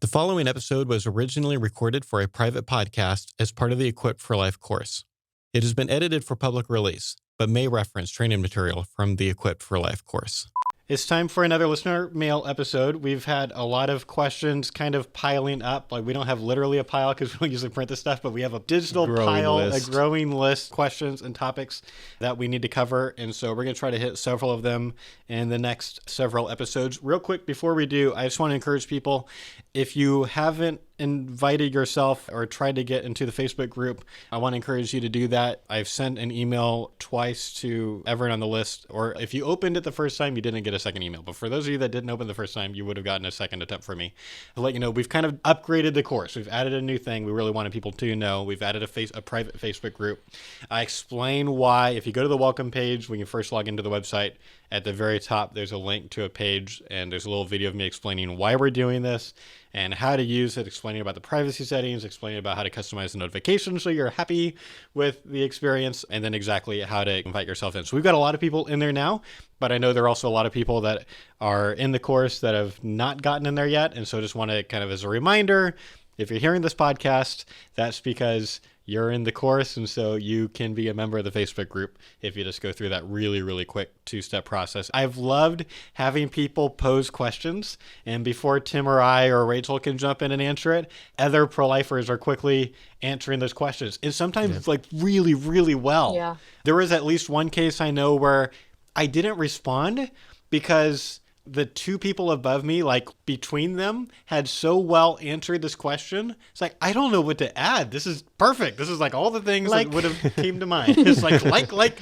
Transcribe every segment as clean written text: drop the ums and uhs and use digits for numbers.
The following episode was originally recorded for a private podcast as part of the Equipped for Life course. It has been edited for public release, but may reference training material from the Equipped for Life course. It's time for another listener mail episode. We've had a lot of questions kind of piling up. Like, we don't have literally a pile because we don't usually print this stuff, but we have a digital pile, a growing list of questions and topics that we need to cover. And so we're going to try to hit several of them in the next several episodes. Real quick, before we do, I just want to encourage people, if you haven't invited yourself or tried to get into the Facebook group, I want to encourage you to do that. I've sent an email twice to everyone on the list, or if you opened it the first time, you didn't get a second email. But for those of you that didn't open the first time, you would have gotten a second attempt from me. I'll let you know, we've kind of upgraded the course. We've added a new thing we really wanted people to know. We've added a private Facebook group. I explain why. If you go to the welcome page, when you first log into the website, at the very top, there's a link to a page, and there's a little video of me explaining why we're doing this and how to use it, explaining about the privacy settings, explaining about how to customize the notifications so you're happy with the experience, and then exactly how to invite yourself in. So we've got a lot of people in there now, but I know there are also a lot of people that are in the course that have not gotten in there yet. And so I just want to kind of, as a reminder, if you're hearing this podcast, that's because you're in the course, and so you can be a member of the Facebook group if you just go through that really, really quick two-step process. I've loved having people pose questions, and before Tim or I or Rachel can jump in and answer it, other pro-lifers are quickly answering those questions, and sometimes like really, really well. Yeah. There was at least one case I know where I didn't respond because the two people above me, like between them, had so well answered this question. It's like, I don't know what to add. This is perfect. This is like all the things that would have came to mind. It's like,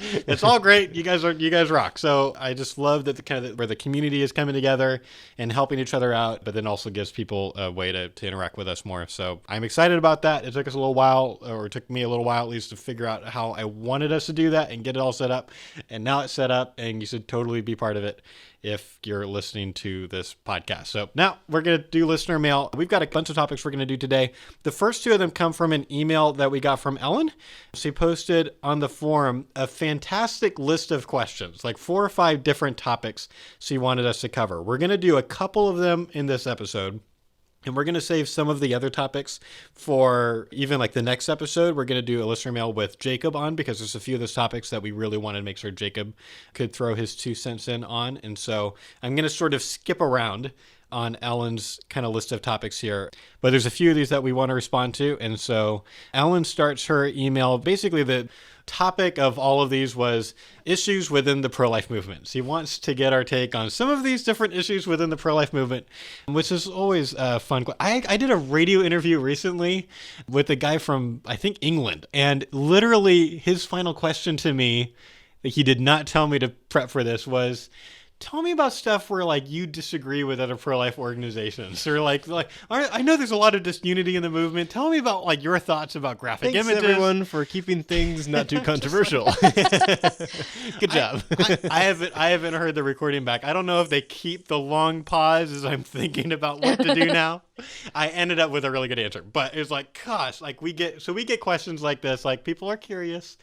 it's all great. You guys rock. So I just love that the kind of where the community is coming together and helping each other out, but then also gives people a way to interact with us more. So I'm excited about that. It took us a little while, or it took me a little while at least, to figure out how I wanted us to do that and get it all set up. And now it's set up, and you should totally be part of it if you're listening to this podcast. So now we're going to do listener mail. We've got a bunch of topics we're going to do today. The first two of them come from an email that we got from Ellen. She posted on the forum a fantastic list of questions, like 4 or 5 different topics she wanted us to cover. We're going to do a couple of them in this episode, and we're going to save some of the other topics for even like the next episode. We're going to do a listener mail with Jacob on, because there's a few of those topics that we really wanted to make sure Jacob could throw his 2 cents in on. And so I'm going to sort of skip around on Ellen's kind of list of topics here. But there's a few of these that we want to respond to. And so Ellen starts her email. Basically, the topic of all of these was issues within the pro-life movement. She wants to get our take on some of these different issues within the pro-life movement, which is always fun. I did a radio interview recently with a guy from, I think, England. And literally his final question to me, that he did not tell me to prep for this, was, tell me about stuff where like you disagree with other pro-life organizations, or like I know there's a lot of disunity in the movement. Tell me about like your thoughts about graphic images. Thanks everyone for keeping things not too controversial. Good job. I haven't heard the recording back. I don't know if they keep the long pause as I'm thinking about what to do now. I ended up with a really good answer, but it's like, gosh, like we get questions like this. Like, people are curious.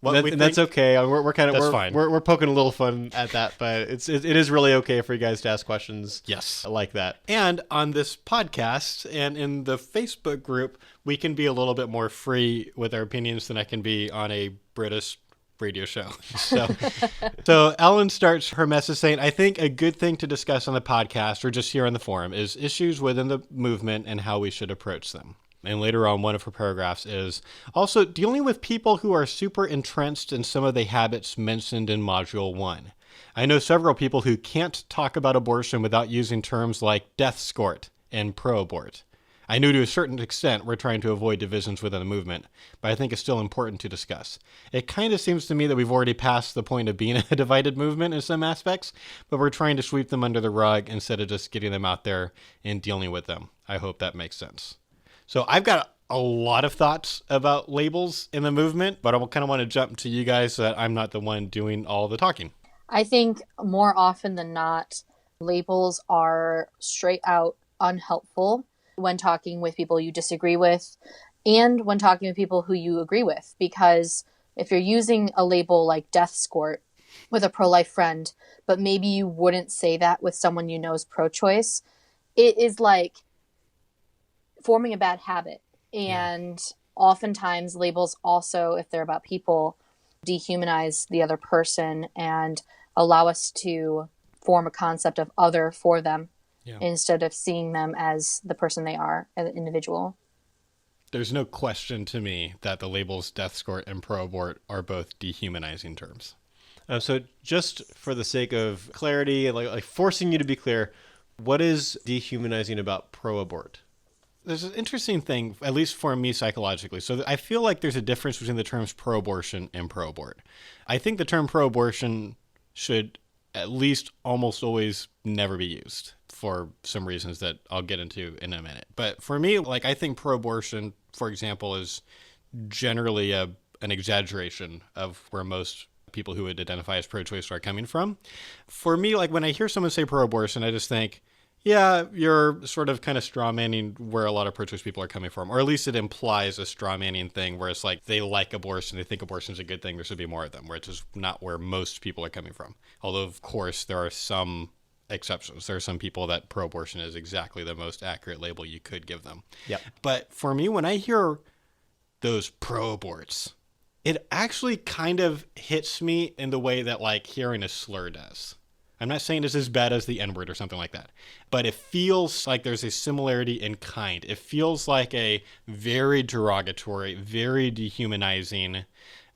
That's okay. We're kind of fine. We're poking a little fun at that, but it is really okay for you guys to ask questions. Yes, like that. And on this podcast and in the Facebook group, we can be a little bit more free with our opinions than I can be on a British radio show. So Ellen starts her message saying, I think a good thing to discuss on the podcast or just here on the forum is issues within the movement and how we should approach them. And later on, one of her paragraphs is also dealing with people who are super entrenched in some of the habits mentioned in Module 1. I know several people who can't talk about abortion without using terms like deathscort and pro-abort. I know to a certain extent we're trying to avoid divisions within the movement, but I think it's still important to discuss. It kind of seems to me that we've already passed the point of being a divided movement in some aspects, but we're trying to sweep them under the rug instead of just getting them out there and dealing with them. I hope that makes sense. So I've got a lot of thoughts about labels in the movement, but I kind of want to jump to you guys so that I'm not the one doing all the talking. I think more often than not, labels are straight out unhelpful when talking with people you disagree with and when talking with people who you agree with. Because if you're using a label like deathscort with a pro-life friend, but maybe you wouldn't say that with someone you know is pro-choice, it is like forming a bad habit. And oftentimes labels also, if they're about people, dehumanize the other person and allow us to form a concept of other for them instead of seeing them as the person they are as an individual. There's no question to me that the labels deathscort and pro-abort are both dehumanizing terms. So just for the sake of clarity, like forcing you to be clear, what is dehumanizing about pro-abort? There's an interesting thing, at least for me psychologically. So I feel like there's a difference between the terms pro-abortion and pro-abort. I think the term pro-abortion should at least almost always never be used for some reasons that I'll get into in a minute. But for me, like, I think pro-abortion, for example, is generally an exaggeration of where most people who would identify as pro-choice are coming from. For me, like, when I hear someone say pro-abortion, I just think, yeah, you're sort of kind of straw manning where a lot of pro-choice people are coming from, or at least it implies a straw manning thing where it's like they like abortion, they think abortion is a good thing, there should be more of them, where it's just not where most people are coming from. Although, of course, there are some exceptions. There are some people that pro-abortion is exactly the most accurate label you could give them. Yep. But for me, when I hear those pro-aborts, it actually kind of hits me in the way that like hearing a slur does. I'm not saying it's as bad as the N-word or something like that, but it feels like there's a similarity in kind. It feels like a very derogatory, very dehumanizing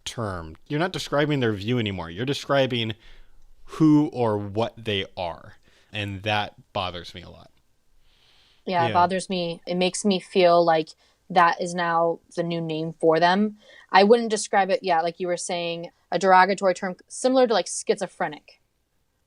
term. You're not describing their view anymore. You're describing who or what they are. And that bothers me a lot. Yeah, it bothers me. It makes me feel like that is now the new name for them. I wouldn't describe it, like you were saying, a derogatory term similar to like schizophrenic,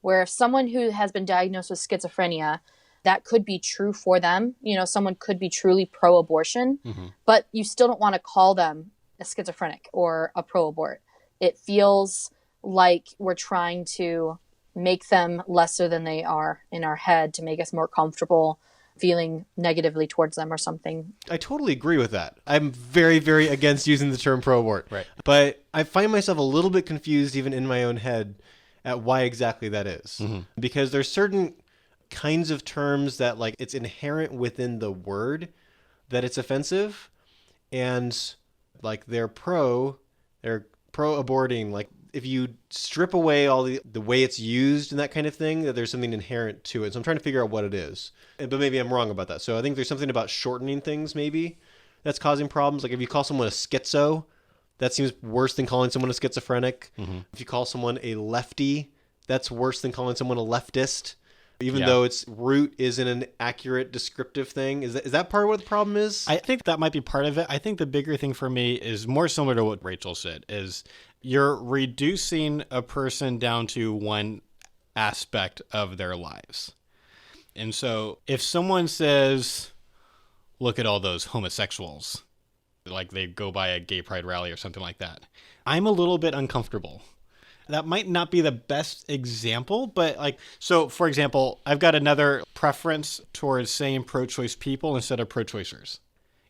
where if someone who has been diagnosed with schizophrenia, that could be true for them. You know, someone could be truly pro-abortion, but you still don't want to call them a schizophrenic or a pro-abort. It feels like we're trying to make them lesser than they are in our head to make us more comfortable feeling negatively towards them or something. I totally agree with that. I'm very, very against using the term pro-abort. Right. But I find myself a little bit confused even in my own head at why exactly that is. Because there's certain kinds of terms that like it's inherent within the word that it's offensive, and like they're pro-aborting. Like if you strip away all the way it's used and that kind of thing, that there's something inherent to it. So I'm trying to figure out what it is. But maybe I'm wrong about that. So I think there's something about shortening things maybe that's causing problems. Like if you call someone a schizo, that seems worse than calling someone a schizophrenic. If you call someone a lefty, that's worse than calling someone a leftist, even though its root isn't an accurate descriptive thing. Is that part of what the problem is? I think that might be part of it. I think the bigger thing for me is more similar to what Rachel said, is you're reducing a person down to one aspect of their lives. And so if someone says, look at all those homosexuals, like they go by a gay pride rally or something like that, I'm a little bit uncomfortable. That might not be the best example, but like, so for example, I've got another preference towards saying pro-choice people instead of pro-choicers.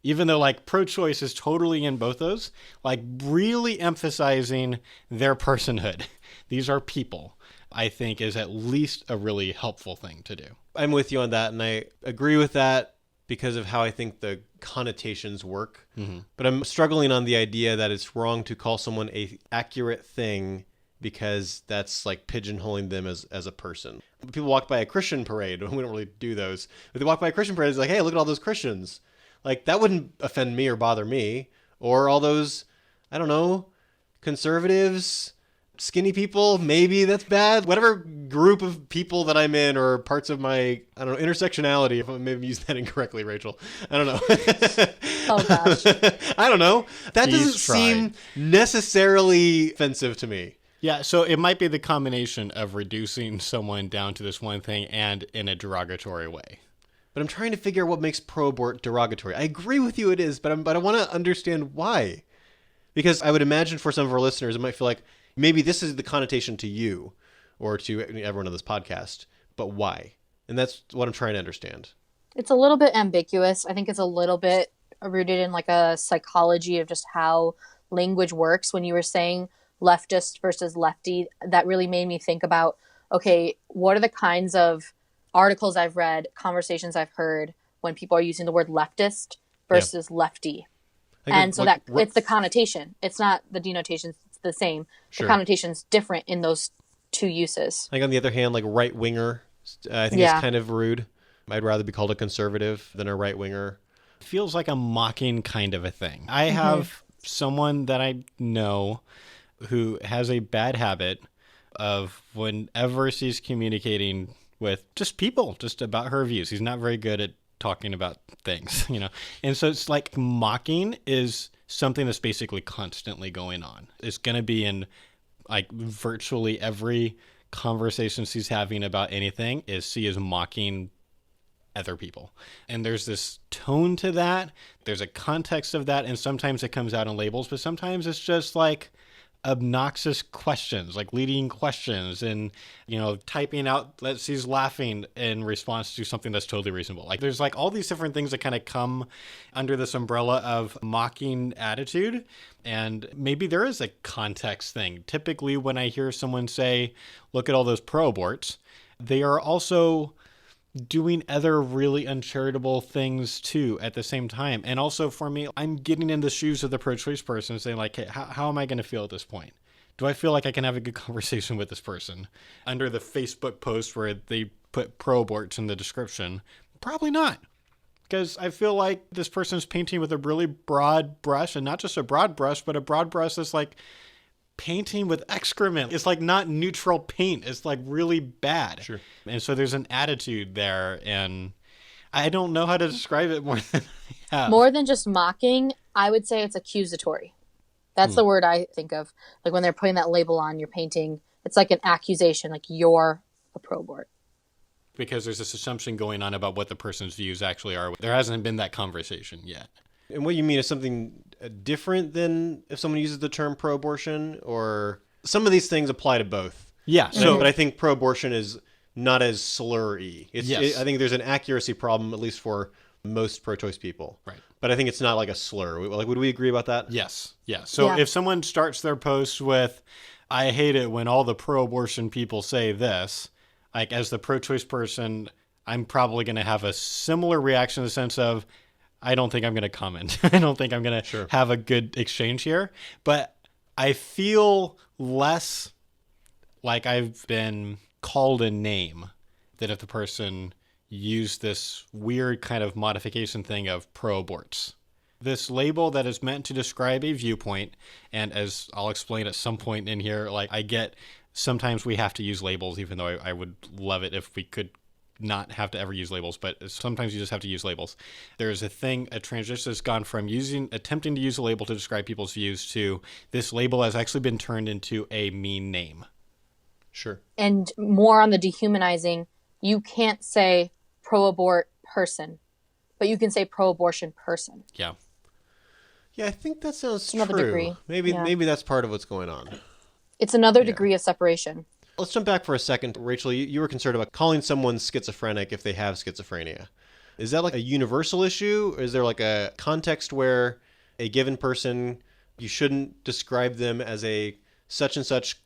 Even though like pro-choice is totally in both those, like really emphasizing their personhood. These are people, I think is at least a really helpful thing to do. I'm with you on that, and I agree with that because of how I think the connotations work. But I'm struggling on the idea that it's wrong to call someone a accurate thing because that's like pigeonholing them as a person. People walk by a Christian parade. We don't really do those. But they walk by a Christian parade, it's like, hey, look at all those Christians. Like, that wouldn't offend me or bother me. Or all those, I don't know, conservatives, skinny people, maybe that's bad. Whatever group of people that I'm in or parts of my, I don't know, intersectionality, if I maybe used that incorrectly, Rachel. I don't know. Oh, gosh. I don't know. That He's doesn't seem necessarily offensive to me. Yeah, so it might be the combination of reducing someone down to this one thing and in a derogatory way. But I'm trying to figure out what makes pro-abort derogatory. I agree with you it is, but I want to understand why. Because I would imagine for some of our listeners, it might feel like maybe this is the connotation to you or to everyone on this podcast, but why? And that's what I'm trying to understand. It's a little bit ambiguous. I think it's a little bit rooted in like a psychology of just how language works. When you were saying leftist versus lefty, that really made me think about, okay, what are the kinds of articles I've read, conversations I've heard when people are using the word leftist versus lefty. And so it's the connotation. It's not the denotation. It's the same. Sure. The connotation's different in those two uses. Like on the other hand, like right winger, I think it's kind of rude. I'd rather be called a conservative than a right winger. Feels like a mocking kind of a thing. I have someone that I know who has a bad habit of whenever she's communicating with just people, just about her views. He's not very good at talking about things, you know? And so it's like mocking is something that's basically constantly going on. It's going to be in like virtually every conversation she's having about anything she is mocking other people. And there's this tone to that. There's a context of that. And sometimes it comes out in labels, but sometimes it's just like obnoxious questions, like leading questions and, you know, typing out that she's laughing in response to something that's totally reasonable. Like there's like all these different things that kind of come under this umbrella of mocking attitude. And maybe there is a context thing. Typically when I hear someone say, look at all those pro-aborts, they are also doing other really uncharitable things too at the same time. And also for me, I'm getting in the shoes of the pro-choice person saying like, hey, how am I going to feel at this point? Do I feel like I can have a good conversation with this person? Under the Facebook post where they put pro-aborts in the description, probably not. Because I feel like this person's painting with a really broad brush, and not just a broad brush, but a broad brush that's like painting with excrement. It's like not neutral paint. It's like really bad. Sure. And so there's an attitude there, and I don't know how to describe it more than I have. More than just mocking, I would say it's accusatory. That's the word I think of. Like when they're putting that label on your painting, it's like an accusation, like you're a pro-abort. Because there's this assumption going on about what the person's views actually are. There hasn't been that conversation yet. And what you mean is something different than if someone uses the term pro-abortion, or some of these things apply to both. Yeah. So, but I think pro-abortion is not as slurry. Yes. I think there's an accuracy problem, at least for most pro-choice people. Right. But I think it's not like a slur. Like, would we agree about that? Yes. Yeah. So if someone starts their post with, I hate it when all the pro-abortion people say this, like as the pro-choice person, I'm probably going to have a similar reaction in the sense of, I don't think I'm going to comment. I don't think I'm going to have a good exchange here. But I feel less like I've been called a name than if the person used this weird kind of modification thing of pro-aborts. This label that is meant to describe a viewpoint, and as I'll explain at some point in here, like I get sometimes we have to use labels, even though I would love it if we could not have to ever use labels, but sometimes you just have to use labels. There's a transition has gone from attempting to use a label to describe people's views to this label has actually been turned into a mean name. Sure. And more on the dehumanizing, you can't say pro-abort person, but you can say pro-abortion person. Yeah. Yeah, I think that sounds another true. degree. Maybe that's part of what's going on. It's another degree of separation. Let's jump back for a second. Rachel, you were concerned about calling someone schizophrenic if they have schizophrenia. Is that like a universal issue? Or is there like a context where a given person, you shouldn't describe them as a such and such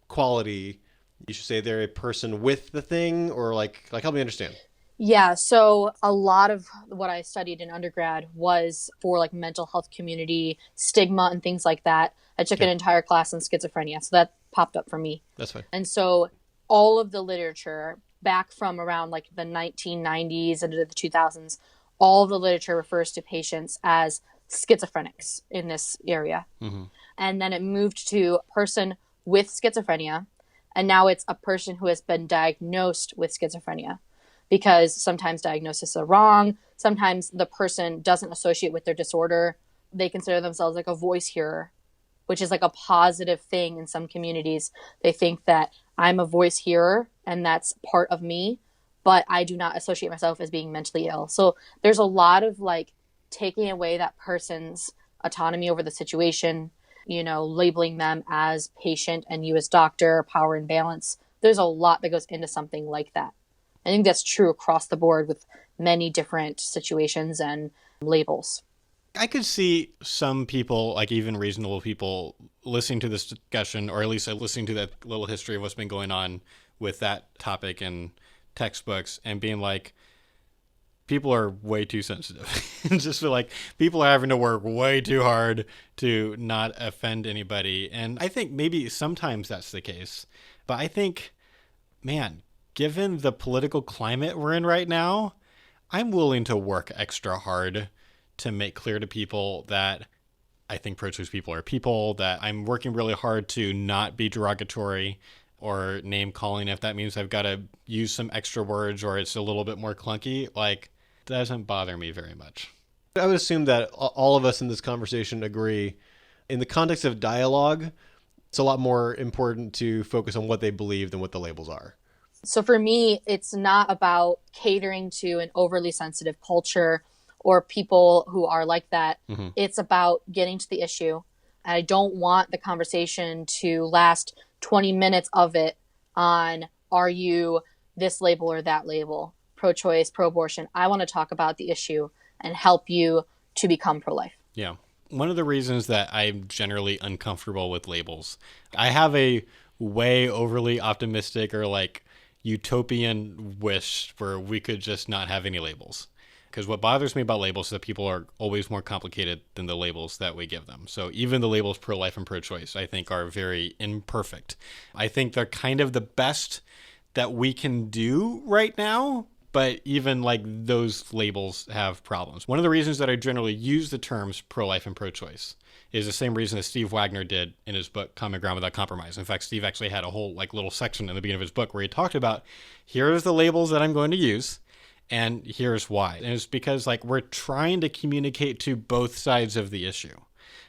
quality? You should say they're a person with the thing, or like help me understand. Yeah, so a lot of what I studied in undergrad was for like mental health community, stigma and things like that. I took an entire class on schizophrenia, so that popped up for me. That's fine. And so all of the literature back from around like the 1990s into the 2000s, all of the literature refers to patients as schizophrenics in this area. Mm-hmm. And then it moved to a person with schizophrenia, and now it's a person who has been diagnosed with schizophrenia. Because sometimes diagnoses are wrong. Sometimes the person doesn't associate with their disorder. They consider themselves like a voice hearer, which is like a positive thing in some communities. They think that I'm a voice hearer and that's part of me, but I do not associate myself as being mentally ill. So there's a lot of like taking away that person's autonomy over the situation, you know, labeling them as patient and you as doctor, power and balance. There's a lot that goes into something like that. I think that's true across the board with many different situations and labels. I could see some people, like even reasonable people, listening to this discussion, or at least listening to that little history of what's been going on with that topic in textbooks and being like, people are way too sensitive. Just feel like people are having to work way too hard to not offend anybody. And I think maybe sometimes that's the case. But I think, man, given the political climate we're in right now, I'm willing to work extra hard to make clear to people that I think pro-choice people are people, that I'm working really hard to not be derogatory or name calling if that means I've got to use some extra words or it's a little bit more clunky. Like, doesn't bother me very much. I would assume that all of us in this conversation agree. In the context of dialogue, it's a lot more important to focus on what they believe than what the labels are. So for me, it's not about catering to an overly sensitive culture or people who are like that. Mm-hmm. It's about getting to the issue. I don't want the conversation to last 20 minutes of it on, are you this label or that label, pro-choice, pro-abortion. I want to talk about the issue and help you to become pro-life. Yeah. One of the reasons that I'm generally uncomfortable with labels, I have a way overly optimistic or like utopian wish where we could just not have any labels. Because what bothers me about labels is that people are always more complicated than the labels that we give them. So even the labels pro-life and pro-choice, I think, are very imperfect. I think they're kind of the best that we can do right now, but even like those labels have problems. One of the reasons that I generally use the terms pro-life and pro-choice is the same reason that Steve Wagner did in his book, Common Ground Without Compromise. In fact, Steve actually had a whole like little section in the beginning of his book where he talked about, here's the labels that I'm going to use, and here's why. And it's because like we're trying to communicate to both sides of the issue,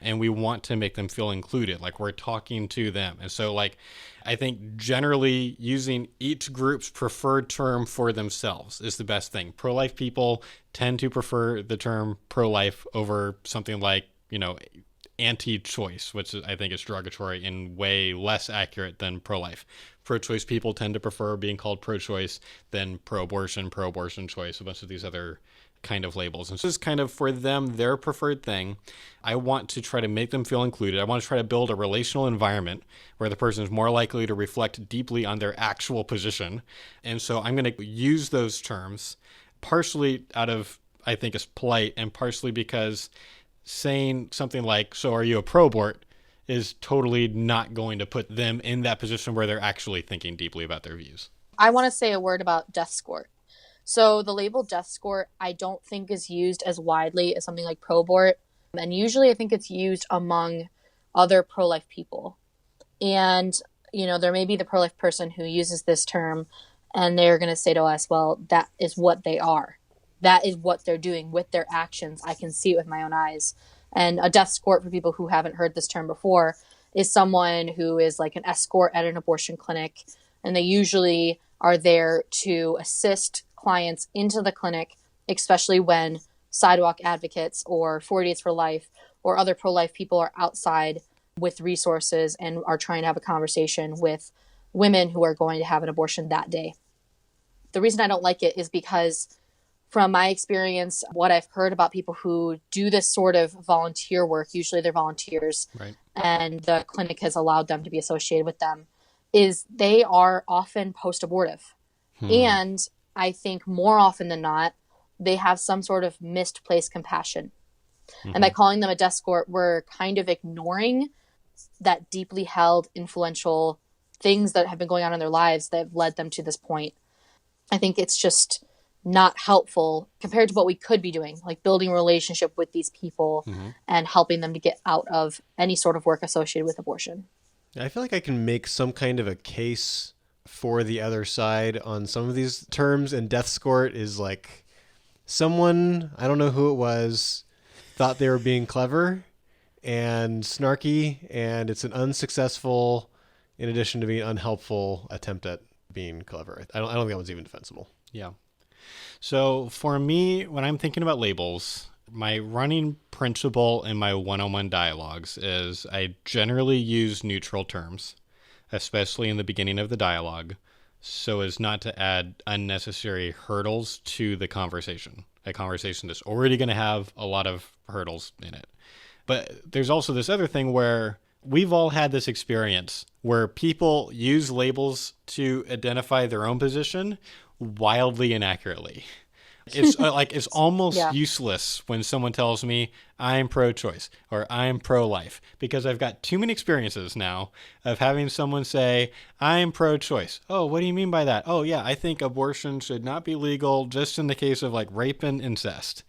and we want to make them feel included, like we're talking to them. And so like I think generally using each group's preferred term for themselves is the best thing. Pro-life people tend to prefer the term pro-life over something like, anti-choice, which I think is derogatory and way less accurate than pro-life. Pro-choice people tend to prefer being called pro-choice than pro-abortion choice, a bunch of these other kind of labels. And so this is kind of for them, their preferred thing. I want to try to make them feel included. I want to try to build a relational environment where the person is more likely to reflect deeply on their actual position. And so I'm going to use those terms partially out of, I think, it's polite, and partially because saying something like, so are you a pro-abort, is totally not going to put them in that position where they're actually thinking deeply about their views. I want to say a word about deathscort. So the label deathscort, I don't think is used as widely as something like pro-abort. And usually I think it's used among other pro-life people. And, there may be the pro-life person who uses this term and they're going to say to us, well, that is what they are. That is what they're doing with their actions. I can see it with my own eyes. And a deathscort, for people who haven't heard this term before, is someone who is like an escort at an abortion clinic. And they usually are there to assist clients into the clinic, especially when sidewalk advocates or 4 Days for Life or other pro-life people are outside with resources and are trying to have a conversation with women who are going to have an abortion that day. The reason I don't like it is because from my experience, what I've heard about people who do this sort of volunteer work, usually they're volunteers, right, and the clinic has allowed them to be associated with them, is they are often post-abortive. And I think more often than not, they have some sort of misplaced compassion. And by calling them a deathscort, we're kind of ignoring that deeply held, influential things that have been going on in their lives that have led them to this point. I think it's just not helpful compared to what we could be doing, like building a relationship with these people and helping them to get out of any sort of work associated with abortion. I feel like I can make some kind of a case for the other side on some of these terms, and deathscort is like someone, I don't know who it was, thought they were being clever and snarky, and it's an unsuccessful, in addition to being unhelpful, attempt at being clever. I don't think that one's even defensible. Yeah. So for me, when I'm thinking about labels, my running principle in my one-on-one dialogues is I generally use neutral terms, especially in the beginning of the dialogue, so as not to add unnecessary hurdles to the conversation, a conversation that's already going to have a lot of hurdles in it. But there's also this other thing where we've all had this experience where people use labels to identify their own position wildly inaccurately. It's it's almost Yeah. useless when someone tells me I'm pro-choice or I'm pro-life, because I've got too many experiences now of having someone say I'm pro-choice. Oh, what do you mean by that? Oh, yeah, I think abortion should not be legal just in the case of like rape and incest.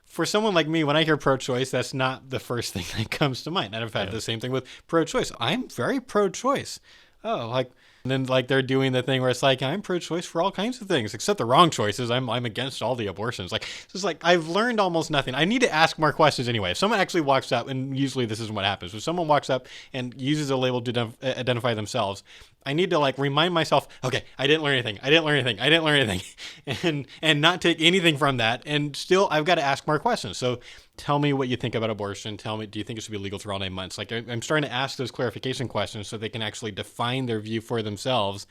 For someone like me, when I hear pro-choice, that's not the first thing that comes to mind. And I've had the same thing with pro-choice. I'm very pro-choice. Oh, and then they're doing the thing where it's like, I'm pro-choice for all kinds of things, except the wrong choices. I'm against all the abortions. It's just I've learned almost nothing. I need to ask more questions anyway. If someone actually walks up, and usually this isn't what happens, if someone walks up and uses a label to identify themselves, I need to remind myself, okay, I didn't learn anything, and not take anything from that. And still, I've got to ask more questions. So tell me what you think about abortion. Tell me, do you think it should be legal for all 9 months? I'm starting to ask those clarification questions so they can actually define their view for themselves.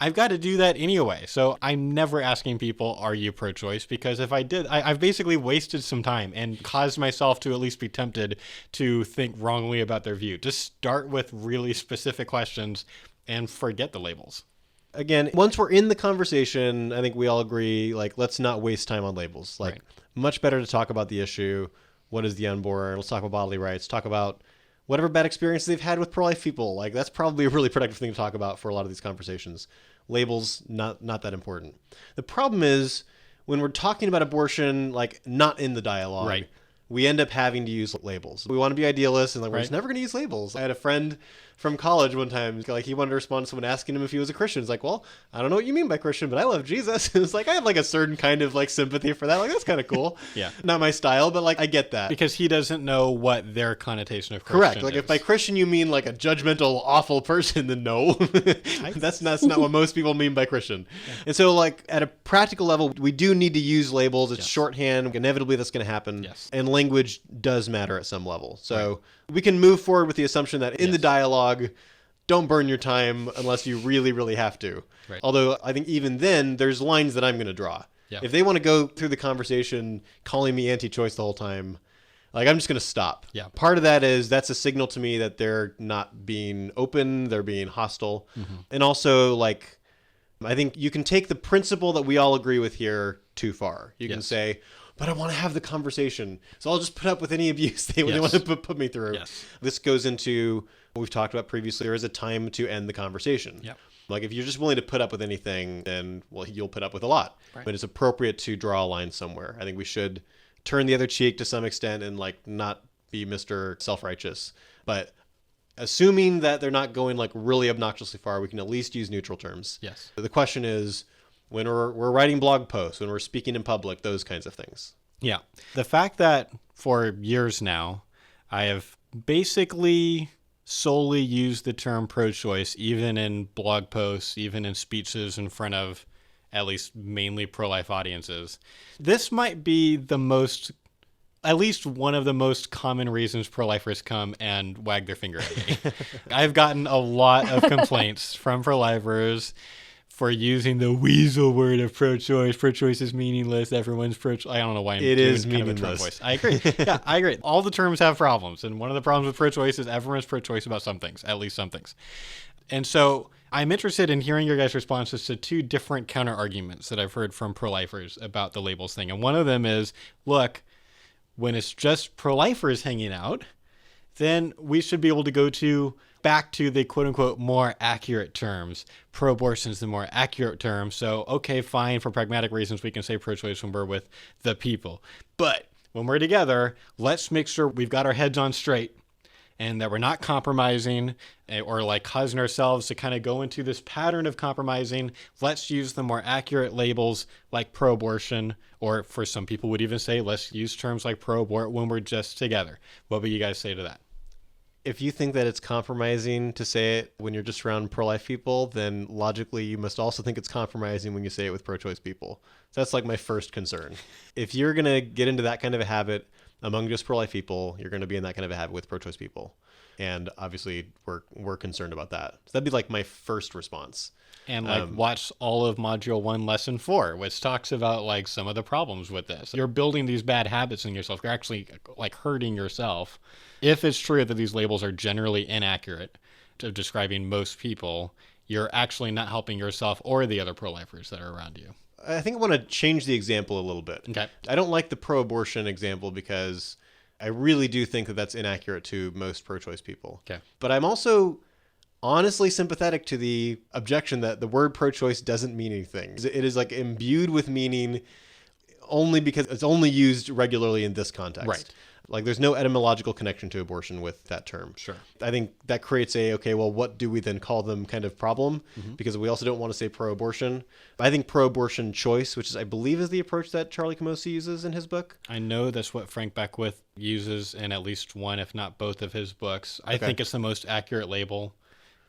I've got to do that anyway. So I'm never asking people, are you pro-choice? Because if I did, I've basically wasted some time and caused myself to at least be tempted to think wrongly about their view. Just start with really specific questions and forget the labels. Again, once we're in the conversation, I think we all agree, let's not waste time on labels. Right. Much better to talk about the issue. What is the unborn? Let's talk about bodily rights. Talk about whatever bad experiences they've had with pro-life people. That's probably a really productive thing to talk about for a lot of these conversations. Labels, not that important. The problem is when we're talking about abortion, not in the dialogue, right, we end up having to use labels. We want to be idealists, and we're just never going to use labels. I had a friend from college one time, he wanted to respond to someone asking him if he was a Christian. It's well, I don't know what you mean by Christian, but I love Jesus. It's I have a certain kind of sympathy for that. That's kind of cool. Yeah. Not my style, but I get that. Because he doesn't know what their connotation of Christian Correct. is. If by Christian you mean a judgmental, awful person, then no. That's not what most people mean by Christian. Yeah. And so at a practical level, we do need to use labels. It's shorthand. Inevitably that's going to happen. Yes. And language does matter at some level. So we can move forward with the assumption that in the dialogue, don't burn your time unless you really, really have to. Right. Although I think even then, there's lines that I'm going to draw. Yeah. If they want to go through the conversation calling me anti-choice the whole time, I'm just going to stop. Yeah. Part of that is that's a signal to me that they're not being open, they're being hostile. Mm-hmm. And also, I think you can take the principle that we all agree with here too far. You can say, but I want to have the conversation, so I'll just put up with any abuse they want to put me through. Yes. This goes into what we've talked about previously. There is a time to end the conversation. Yep. If you're just willing to put up with anything, then, you'll put up with a lot. Right. But it's appropriate to draw a line somewhere. I think we should turn the other cheek to some extent and, not be Mr. Self-Righteous. But assuming that they're not going, really obnoxiously far, we can at least use neutral terms. Yes. The question is, when we're writing blog posts, when we're speaking in public, those kinds of things. Yeah. The fact that for years now, I have basically solely used the term pro-choice, even in blog posts, even in speeches in front of at least mainly pro-life audiences. This might be at least one of the most common reasons pro-lifers come and wag their finger at me. I've gotten a lot of complaints from pro-lifers for using the weasel word of pro-choice. Pro-choice is meaningless. Everyone's pro-choice. I don't know why I'm it doing is kind meaningless. of a Trump voice. I agree. Yeah, I agree. All the terms have problems. And one of the problems with pro-choice is everyone's pro-choice about some things, at least some things. And so I'm interested in hearing your guys' responses to two different counter-arguments that I've heard from pro-lifers about the labels thing. And one of them is, look, when it's just pro-lifers hanging out, then we should be able to go back to the quote-unquote more accurate terms. Pro-abortion is the more accurate term. So, okay, fine. For pragmatic reasons, we can say pro-choice when we're with the people. But when we're together, let's make sure we've got our heads on straight and that we're not compromising or causing ourselves to kind of go into this pattern of compromising. Let's use the more accurate labels like pro-abortion, or for some people would even say, let's use terms like pro-abort when we're just together. What would you guys say to that? If you think that it's compromising to say it when you're just around pro-life people, then logically you must also think it's compromising when you say it with pro-choice people. So that's my first concern. If you're going to get into that kind of a habit among just pro-life people, you're going to be in that kind of a habit with pro-choice people. And obviously we're concerned about that. So that'd be my first response. And watch all of Module 1, Lesson 4, which talks about some of the problems with this. You're building these bad habits in yourself. You're actually hurting yourself. If it's true that these labels are generally inaccurate to describing most people, you're actually not helping yourself or the other pro-lifers that are around you. I think I want to change the example a little bit. Okay. I don't like the pro-abortion example because I really do think that that's inaccurate to most pro-choice people. Okay. But I'm also honestly sympathetic to the objection that the word pro-choice doesn't mean anything. It is like imbued with meaning only because it's only used regularly in this context. Right. Like there's no etymological connection to abortion with that term. Sure. I think that creates okay, well, what do we then call them kind of problem? Because we also don't want to say pro-abortion. I think pro-abortion choice, which is, I believe, is the approach that Charlie Camosi uses in his book. I know that's what Frank Beckwith uses in at least one, if not both of his books. I think it's the most accurate label.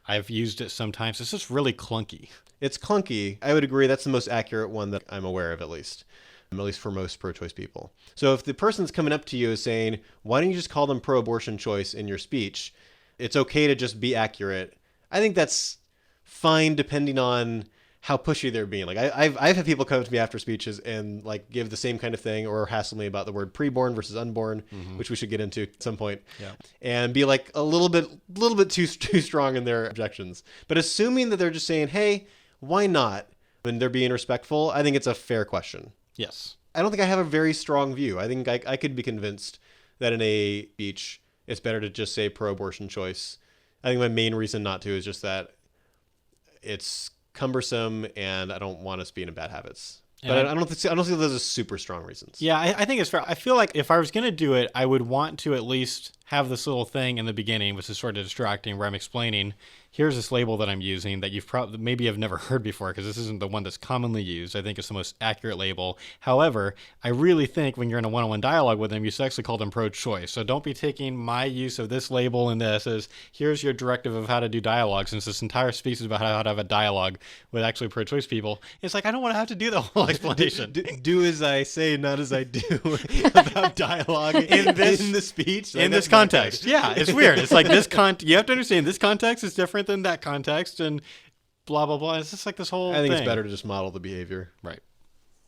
I've used it sometimes. It's just really clunky. It's clunky. I would agree. That's the most accurate one that I'm aware of, at least for most pro-choice people. So if the person's coming up to you is saying, why don't you just call them pro-abortion choice in your speech? It's okay to just be accurate. I think that's fine depending on how pushy they're being. Like I've had people come up to me after speeches and like give the same kind of thing or hassle me about the word preborn versus unborn, which we should get into at some point, and be like a little bit too strong in their objections. But assuming that they're just saying, hey, why not? And they're being respectful, I think it's a fair question. Yes. I don't think I have a very strong view. I think I could be convinced that in a speech, it's better to just say pro-abortion choice. I think my main reason not to is just that it's cumbersome and I don't want us being in bad habits. But I don't think those are super strong reasons. Yeah, I think it's fair. I feel like if I was going to do it, I would want to at least have this little thing in the beginning, which is sort of distracting, where I'm explaining, here's this label that I'm using that you've probably maybe have never heard before because this isn't the one that's commonly used. I think it's the most accurate label. However, I really think when you're in a one-on-one dialogue with them, you should actually call them pro-choice. So don't be taking my use of this label and this as here's your directive of how to do dialogue, since this entire speech is about how to have a dialogue with actually pro-choice people. It's like I don't want to have to do the whole explanation. do as I say, not as I do about dialogue in the speech. In this context. Yeah, it's weird. It's like this you have to understand this context is different than that context and blah, blah, blah. It's just like this whole I think thing. it's better to just model the behavior. Right.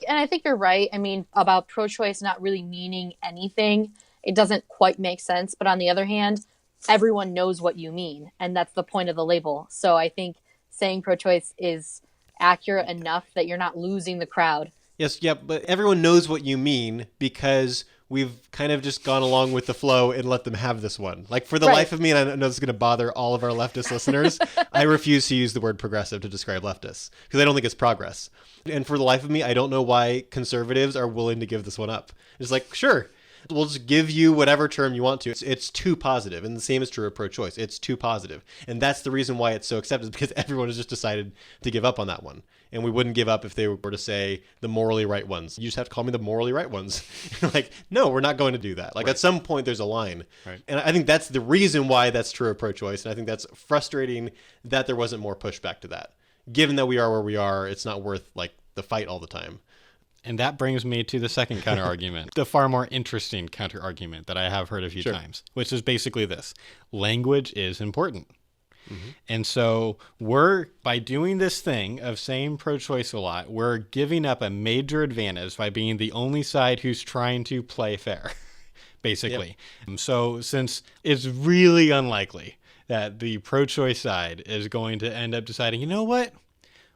And I think you're right. I mean, about pro-choice not really meaning anything. It doesn't quite make sense. But on the other hand, everyone knows what you mean. And that's the point of the label. So I think saying pro-choice is accurate enough that you're not losing the crowd. Yes, yeah, but everyone knows what you mean because we've kind of just gone along with the flow and let them have this one. Like for the life of me, and I know this is going to bother all of our leftist listeners, I refuse to use the word progressive to describe leftists because I don't think it's progress. And for the life of me, I don't know why conservatives are willing to give this one up. It's like, sure, we'll just give you whatever term you want to. It's too positive. And the same is true of pro-choice. It's too positive. And that's the reason why it's so accepted, because everyone has just decided to give up on that one. And we wouldn't give up if they were to say the morally right ones. You just have to call me the morally right ones. Like, no, we're not going to do that. Like at some point there's a line. Right. And I think that's the reason why that's true of pro-choice. And I think that's frustrating that there wasn't more pushback to that. Given that we are where we are, it's not worth like the fight all the time. And that brings me to the second counter argument, the far more interesting counter argument that I have heard a few times, which is basically this: language is important. Mm-hmm. And so by doing this thing of saying pro-choice a lot, we're giving up a major advantage by being the only side who's trying to play fair, basically. Yep. So since it's really unlikely that the pro-choice side is going to end up deciding, you know what?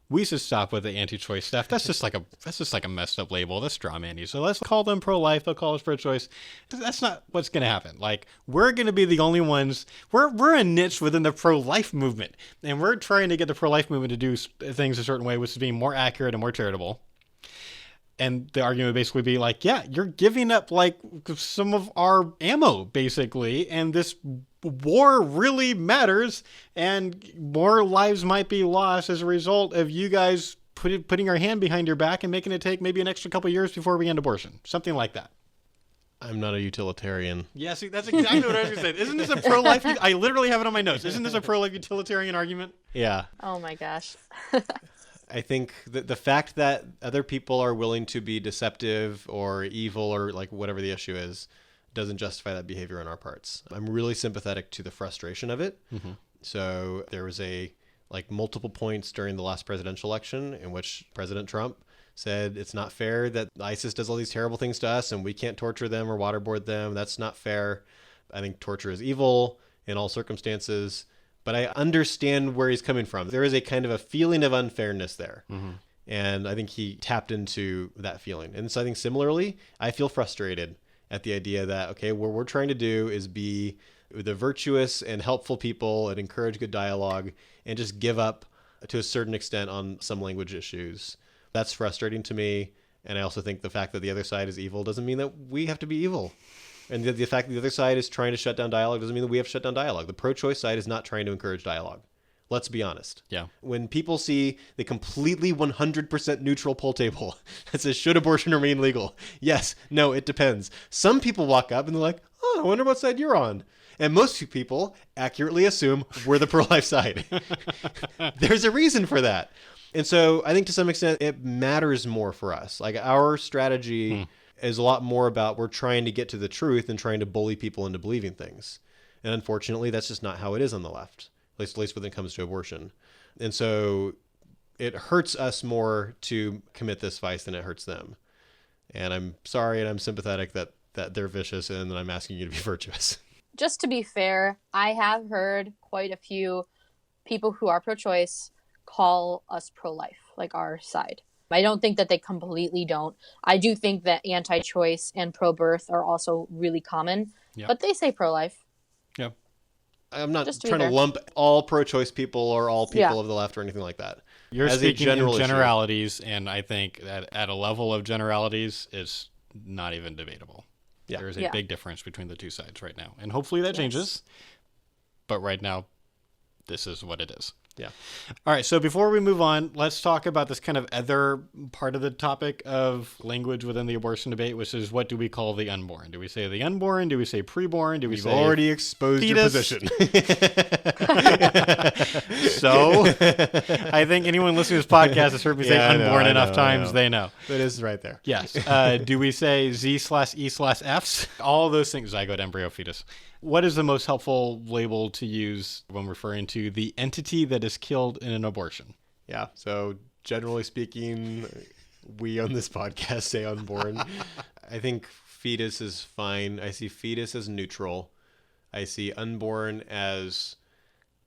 We should stop with the anti-choice stuff. That's just like a messed up label. That's straw man-y. So let's call them pro-life. They'll call us pro-choice. That's not what's going to happen. Like, we're going to be the only ones. We're a niche within the pro-life movement, and we're trying to get the pro-life movement to do things a certain way, which is being more accurate and more charitable. And the argument would basically be like, yeah, you're giving up like some of our ammo, basically, and this war really matters, and more lives might be lost as a result of you guys putting our hand behind your back and making it take maybe an extra couple of years before we end abortion. Something like that. I'm not a utilitarian. Yeah, see, that's exactly what I was going to say. Isn't this a pro-life? I literally have it on my notes. Isn't this a pro-life utilitarian argument? Yeah. Oh my gosh. I think that the fact that other people are willing to be deceptive or evil or like whatever the issue is doesn't justify that behavior on our parts. I'm really sympathetic to the frustration of it. Mm-hmm. So there was multiple points during the last presidential election in which President Trump said it's not fair that ISIS does all these terrible things to us and we can't torture them or waterboard them. That's not fair. I think torture is evil in all circumstances, but I understand where he's coming from. There is a kind of a feeling of unfairness there. Mm-hmm. And I think he tapped into that feeling. And so I think similarly, I feel frustrated at the idea that, okay, what we're trying to do is be the virtuous and helpful people and encourage good dialogue and just give up to a certain extent on some language issues. That's frustrating to me. And I also think the fact that the other side is evil doesn't mean that we have to be evil. And the fact that the other side is trying to shut down dialogue doesn't mean that we have to shut down dialogue. The pro-choice side is not trying to encourage dialogue. Let's be honest. Yeah. When people see the completely 100% neutral poll table that says, should abortion remain legal? Yes, no, it depends. Some people walk up and they're like, oh, I wonder what side you're on. And most people accurately assume we're the pro-life side. There's a reason for that. And so I think to some extent it matters more for us. Like our strategy is a lot more about we're trying to get to the truth and trying to bully people into believing things. And unfortunately, that's just not how it is on the left, at least when it comes to abortion. And so it hurts us more to commit this vice than it hurts them. And I'm sorry and I'm sympathetic that they're vicious and that I'm asking you to be virtuous. Just to be fair, I have heard quite a few people who are pro-choice call us pro-life, like our side. I don't think that they completely don't. I do think that anti-choice and pro-birth are also really common, but they say pro-life. Yeah. I'm not trying to lump all pro-choice people or all people of the left or anything like that. You're speaking in generalities, and I think that at a level of generalities, it's not even debatable. Yeah. There is a big difference between the two sides right now, and hopefully that changes. But right now, this is what it is. Yeah. All right. So before we move on, let's talk about this kind of other part of the topic of language within the abortion debate, which is what do we call the unborn? Do we say the unborn? Do we say preborn? Do we say already exposed fetus? Your position. So I think anyone listening to this podcast has heard me say unborn enough times. They know. It is right there. Yes. Do we say Z/E/Fs? All those things. Zygote, embryo, fetus. What is the most helpful label to use when referring to the entity that is killed in an abortion? Yeah. So generally speaking, we on this podcast say unborn. I think fetus is fine. I see fetus as neutral. I see unborn as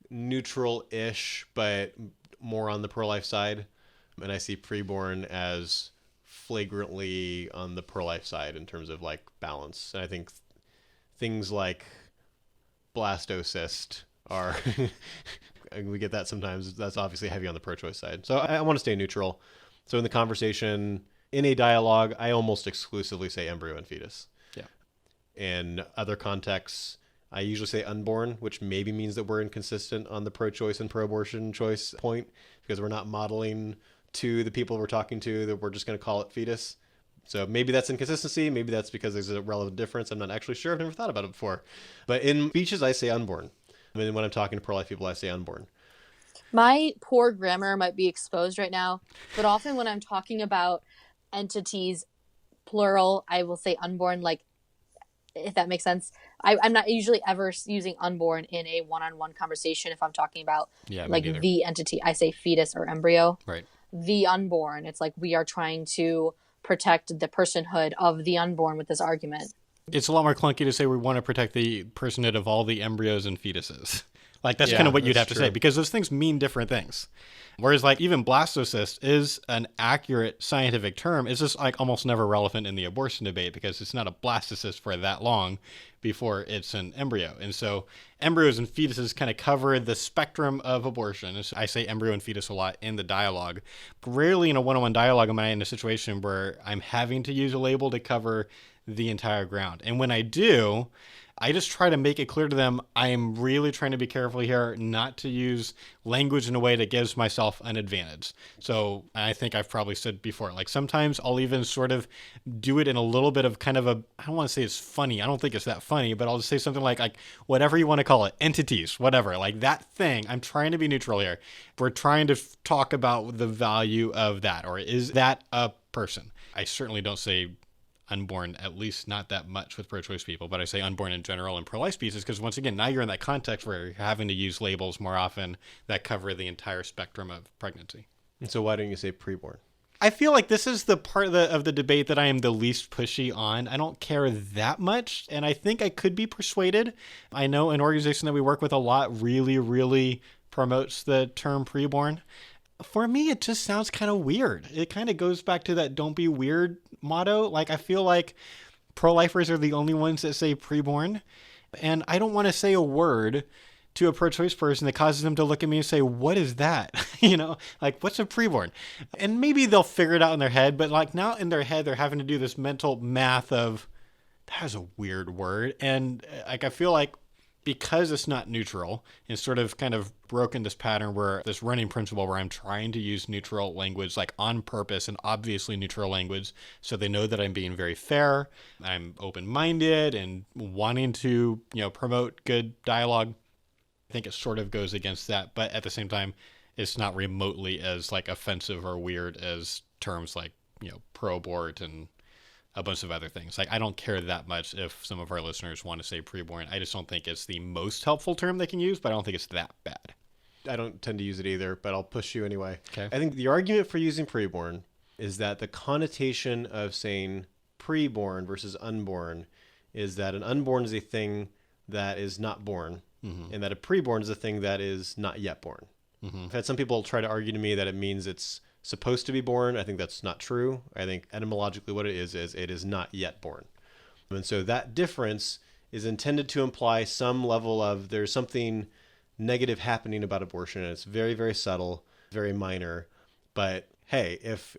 neutral-ish, but more on the pro-life side. And I see preborn as flagrantly on the pro-life side in terms of like balance. And I think things like blastocyst are we get that sometimes. That's obviously heavy on the pro-choice side. So I want to stay neutral. So in the conversation, in a dialogue, I almost exclusively say embryo and fetus. Yeah. In other contexts, I usually say unborn, which maybe means that we're inconsistent on the pro-choice and pro-abortion choice point because we're not modeling to the people we're talking to that we're just going to call it fetus. So maybe that's inconsistency. Maybe that's because there's a relevant difference. I'm not actually sure. I've never thought about it before. But in speeches, I say unborn. I mean, when I'm talking to pro-life people, I say unborn. My poor grammar might be exposed right now, but often when I'm talking about entities, plural, I will say unborn, like, if that makes sense. I'm not usually ever using unborn in a one-on-one conversation if I'm talking about the entity. I say fetus or embryo. Right. The unborn. It's like we are trying to protect the personhood of the unborn with this argument. It's a lot more clunky to say we want to protect the personhood of all the embryos and fetuses. Like that's kind of what you'd have to say because those things mean different things. Whereas like even blastocyst is an accurate scientific term. It's just like almost never relevant in the abortion debate because it's not a blastocyst for that long before it's an embryo. And so embryos and fetuses kind of cover the spectrum of abortion. I say embryo and fetus a lot in the dialogue. Rarely in a one-on-one dialogue am I in a situation where I'm having to use a label to cover the entire ground. And when I do, I just try to make it clear to them I am really trying to be careful here not to use language in a way that gives myself an advantage. So I think I've probably said before, like sometimes I'll even sort of do it in a little bit of kind of a, I don't want to say it's funny. I don't think it's that funny, but I'll just say something like whatever you want to call it, entities, whatever, like that thing. I'm trying to be neutral here. We're trying to talk about the value of that, or is that a person? I certainly don't say unborn, at least not that much with pro-choice people, but I say unborn in general and pro-life species because once again, now you're in that context where you're having to use labels more often that cover the entire spectrum of pregnancy. And so why don't you say preborn? I feel like this is the part of the debate that I am the least pushy on. I don't care that much, and I think I could be persuaded. I know an organization that we work with a lot really, really promotes the term preborn. For me, it just sounds kind of weird. It kind of goes back to that "don't be weird" motto. Like, I feel like pro-lifers are the only ones that say preborn, and I don't want to say a word to a pro-choice person that causes them to look at me and say, "What is that?" Like, what's a preborn? And maybe they'll figure it out in their head, but like now in their head, they're having to do this mental math of, "That is a weird word," and like I feel like because it's not neutral and sort of kind of broken this pattern where this running principle where I'm trying to use neutral language, like on purpose and obviously neutral language, so they know that I'm being very fair, I'm open-minded and wanting to, promote good dialogue. I think it sort of goes against that, but at the same time, it's not remotely as like offensive or weird as terms like, pro-abort and a bunch of other things. Like, I don't care that much if some of our listeners want to say preborn. I just don't think it's the most helpful term they can use, but I don't think it's that bad. I don't tend to use it either, but I'll push you anyway. Okay. I think the argument for using preborn is that the connotation of saying preborn versus unborn is that an unborn is a thing that is not born, and that a preborn is a thing that is not yet born. I've had some people try to argue to me that it means it's supposed to be born. I think that's not true. I think etymologically what it is it is not yet born. And so that difference is intended to imply some level of there's something negative happening about abortion, and it's very, very subtle, very minor. But hey, if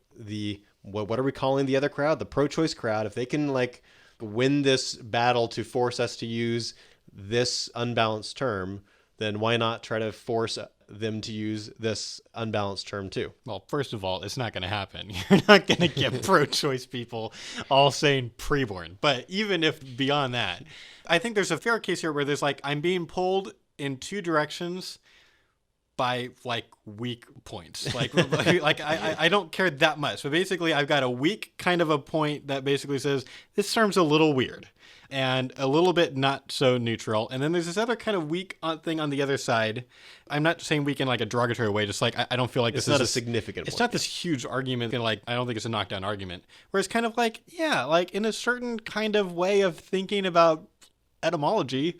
what are we calling the other crowd? The pro-choice crowd, if they can like win this battle to force us to use this unbalanced term, then why not try to force them to use this unbalanced term too? Well, first of all, it's not going to happen. You're not going to get pro-choice people all saying preborn. But even if beyond that, I think there's a fair case here where there's like, I'm being pulled in two directions by like weak points. Like, I don't care that much. So basically I've got a weak kind of a point that basically says this term's a little weird and a little bit not so neutral. And then there's this other kind of weak thing on the other side. I'm not saying weak in like a derogatory way, just like I don't feel like It's this is not a significant It's one. not this huge argument. Like, I don't think it's a knockdown argument. Whereas kind of like, yeah, like in a certain kind of way of thinking about etymology,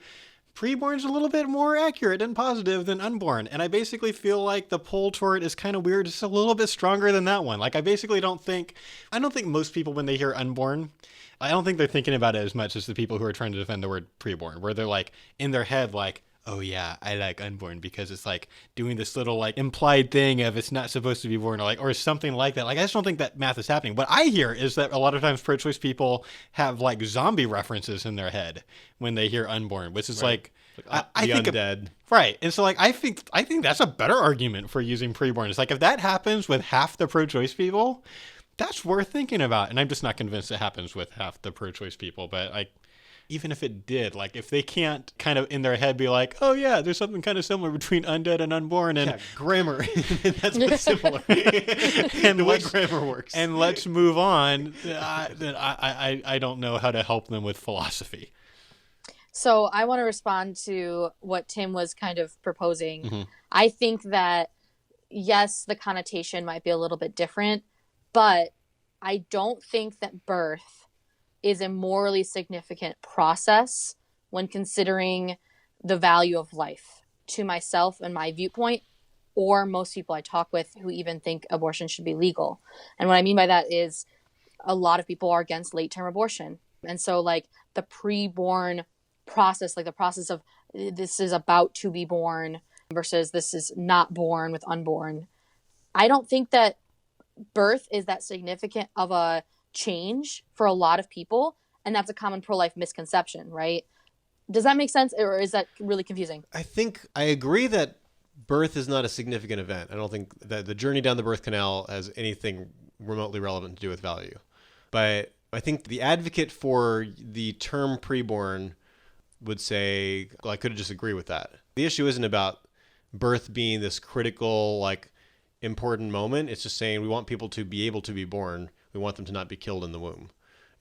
preborn's a little bit more accurate and positive than unborn. And I basically feel like the pull toward it is kind of weird. It's a little bit stronger than that one. Like, I don't think most people when they hear unborn, I don't think they're thinking about it as much as the people who are trying to defend the word preborn, where they're like in their head, like, oh yeah, I like unborn because it's like doing this little like implied thing of it's not supposed to be born or something like that. Like, I just don't think that math is happening. What I hear is that a lot of times pro-choice people have like zombie references in their head when they hear unborn, which is Right. I the think undead. right. And so like I think that's a better argument for using preborn. It's like if that happens with half the pro-choice people, that's worth thinking about. And I'm just not convinced it happens with half the pro-choice people, but like even if it did, like if they can't kind of in their head be like, oh yeah, there's something kind of similar between undead and unborn, and Yeah, grammar. That's what's similar. and the way let's, grammar works. and let's move on, then I don't know how to help them with philosophy. So I want to respond to what Tim was kind of proposing. Mm-hmm. I think that, yes, the connotation might be a little bit different, but I don't think that birth is a morally significant process when considering the value of life to myself and my viewpoint, or most people I talk with who even think abortion should be legal. And what I mean by that is a lot of people are against late-term abortion. And so like the preborn process, like the process of this is about to be born versus this is not born with unborn. I don't think that birth is that significant of a change for a lot of people, and that's a common pro-life misconception, right? Does that make sense, or is that really confusing? I think I agree that birth is not a significant event. I don't think that the journey down the birth canal has anything remotely relevant to do with value. But I think the advocate for the term preborn would say, well, I could just agree with that. The issue isn't about birth being this critical, like, important moment. It's just saying we want people to be able to be born. We want them to not be killed in the womb.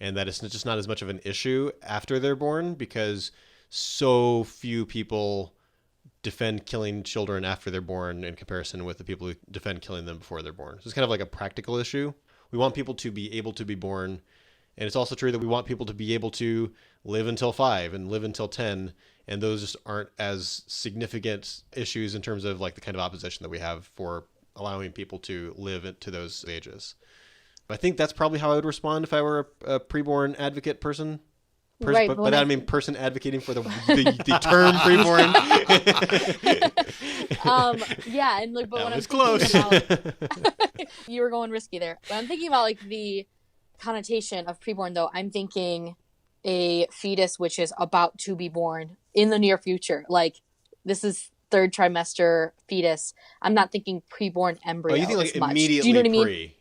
And that it's just not as much of an issue after they're born because so few people defend killing children after they're born in comparison with the people who defend killing them before they're born. So it's kind of like a practical issue. We want people to be able to be born. And it's also true that we want people to be able to live until 5 and live until 10. And those just aren't as significant issues in terms of like the kind of opposition that we have for allowing people to live to those ages. I think that's probably how I would respond if I were a preborn advocate person. Right, But I mean person advocating for the term preborn. Yeah, and like, but That when I'm was thinking close. about, you were going risky there. When I'm thinking about like the connotation of preborn, though, I'm thinking a fetus which is about to be born in the near future. Like this is third trimester fetus. I'm not thinking preborn embryo. Oh, you think like as much. immediately Do you know what I mean? pre?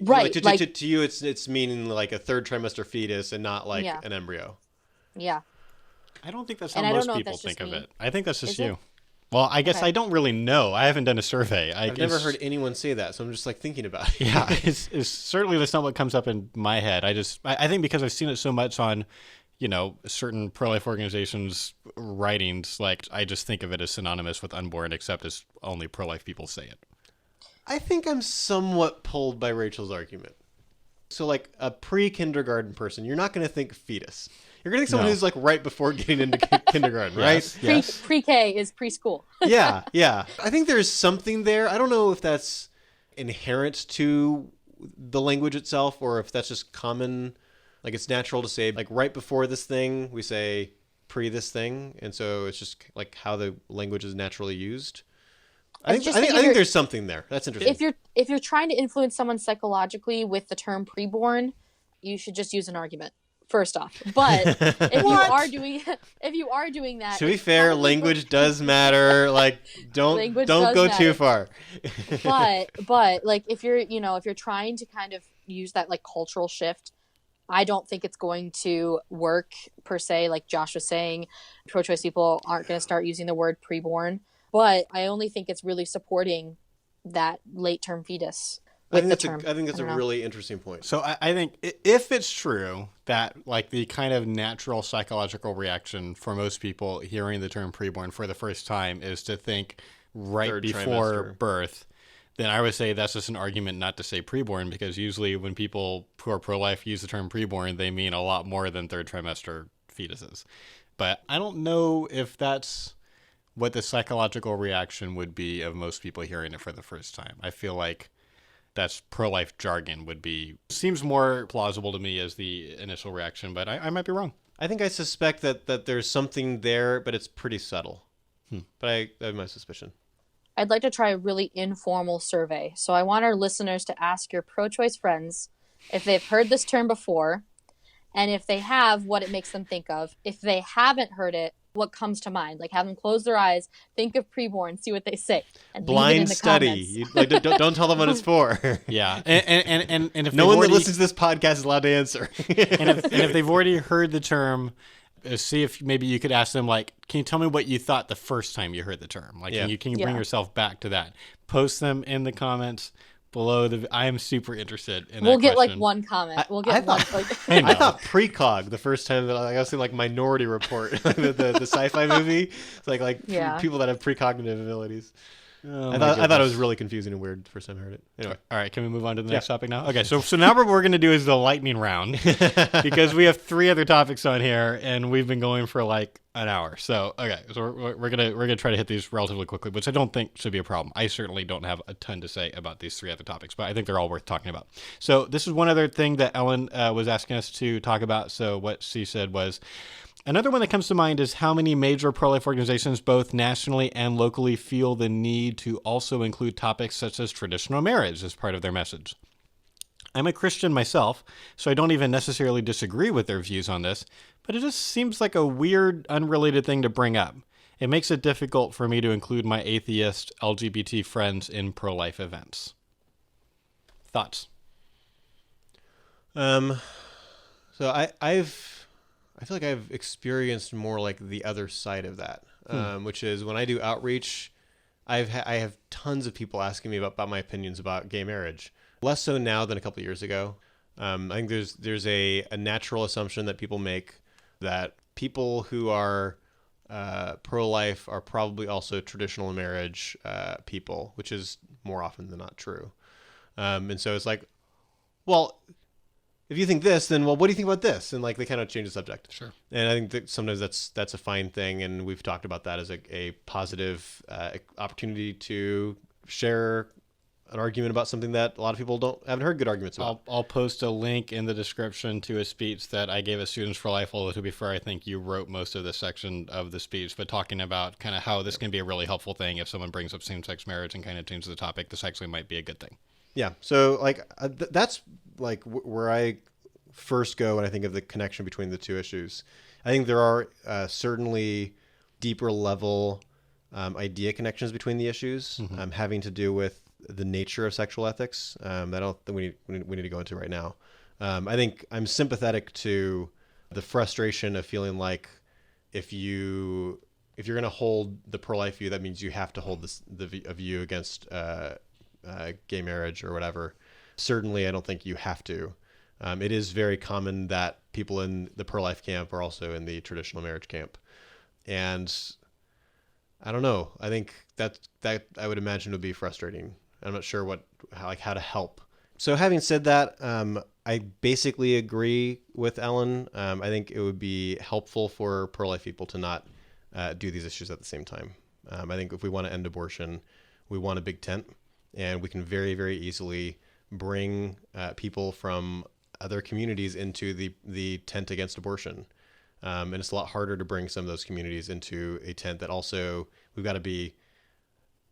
Right, To you, it's meaning like a third trimester fetus and not like Yeah. an embryo. Yeah. I don't think that's how And I don't most know if people that's just think of me. it. I think that's just Is it? you. Well, I guess Okay. I don't really know. I haven't done a survey. I've never heard anyone say that, so I'm just like thinking about it. Yeah, it's certainly that's not what comes up in my head. I think because I've seen it so much on, certain pro-life organizations' writings, like I just think of it as synonymous with unborn, except as only pro-life people say it. I think I'm somewhat pulled by Rachel's argument. So like a pre-kindergarten person, you're not going to think fetus. You're going to think someone No. who's like right before getting into kindergarten, right? Yes. Pre-K is preschool. Yeah. I think there's something there. I don't know if that's inherent to the language itself or if that's just common. Like it's natural to say like right before this thing, we say pre this thing. And so it's just like how the language is naturally used. I think there's something there. That's interesting. If you're trying to influence someone psychologically with the term preborn, you should just use an argument first off. But if you are doing that, To be fair, language does matter. Like don't Language does go matter. too far. but like if you're trying to kind of use that like cultural shift, I don't think it's going to work per se. Like Josh was saying, pro-choice people aren't going to start using the word preborn. But I only think it's really supporting that late-term fetus. I think that's a really interesting point. So I think if it's true that like the kind of natural psychological reaction for most people hearing the term preborn for the first time is to think right Third before trimester. birth, then I would say that's just an argument not to say preborn, because usually when people who are pro-life use the term preborn, they mean a lot more than third trimester fetuses. But I don't know if that's what the psychological reaction would be of most people hearing it for the first time. I feel like that's pro-life jargon seems more plausible to me as the initial reaction, but I might be wrong. I think I suspect that there's something there, but it's pretty subtle. But I have my suspicion. I'd like to try a really informal survey. So I want our listeners to ask your pro-choice friends if they've heard this term before, and if they have, what it makes them think of. If they haven't heard it, what comes to mind? Like have them close their eyes, think of preborn, see what they say. And leave it in Blind the study. comments. Don't tell them what it's for. Yeah, and if No one that already, listens to this podcast is allowed to answer. and if they've already heard the term, see if maybe you could ask them like, can you tell me what you thought the first time you heard the term? Like, Yeah. can you bring yourself back to that? Post them in the comments below. I am super interested in. We'll that get like question. one comment. We'll I get one. thought- Like, I thought precog the first time that I was in like Minority Report, the sci-fi movie. It's like Yeah. people that have precognitive abilities. Oh, I my thought it goodness. was really confusing and weird the first time I heard it. Anyway, All right, can we move on to the next topic now? Okay, so now what we're going to do is the lightning round because we have 3 other topics on here and we've been going for like an hour. So we're gonna try to hit these relatively quickly, which I don't think should be a problem. I certainly don't have a ton to say about these 3 other topics, but I think they're all worth talking about. So this is one other thing that Ellen was asking us to talk about. So what she said was, another one that comes to mind is how many major pro-life organizations, both nationally and locally, feel the need to also include topics such as traditional marriage as part of their message. I'm a Christian myself, so I don't even necessarily disagree with their views on this, but it just seems like a weird, unrelated thing to bring up. It makes it difficult for me to include my atheist LGBT friends in pro-life events. Thoughts? so I feel like I've experienced more like the other side of that, which is when I do outreach, I have tons of people asking me about my opinions about gay marriage. Less so now than a couple of years ago. I think there's a natural assumption that people make that people who are pro-life are probably also traditional marriage people, which is more often than not true. And so it's like, well, if you think this, then, well, what do you think about this? And like they kind of change the subject. Sure. And I think that sometimes that's a fine thing. And we've talked about that as a positive opportunity to share an argument about something that a lot of people haven't heard good arguments about. I'll post a link in the description to a speech that I gave at Students for Life, although to be fair, I think you wrote most of this section of the speech, but talking about kind of how this can be a really helpful thing if someone brings up same-sex marriage and kind of changes the topic. This actually might be a good thing. Yeah. So like that's like where I first go when I think of the connection between the two issues. I think there are certainly deeper level idea connections between the issues, having to do with the nature of sexual ethics. I don't think we need to go into right now. I think I'm sympathetic to the frustration of feeling like if you're going to hold the pro-life view, that means you have to hold the view against gay marriage or whatever. Certainly, I don't think you have to. It is very common that people in the pro-life camp are also in the traditional marriage camp, and I don't know. I think that I would imagine would be frustrating. I'm not sure how to help. So having said that, I basically agree with Ellen. I think it would be helpful for pro-life people to not do these issues at the same time. I think if we want to end abortion, we want a big tent, and we can very, very easily bring people from other communities into the tent against abortion. And it's a lot harder to bring some of those communities into a tent that also we've got to be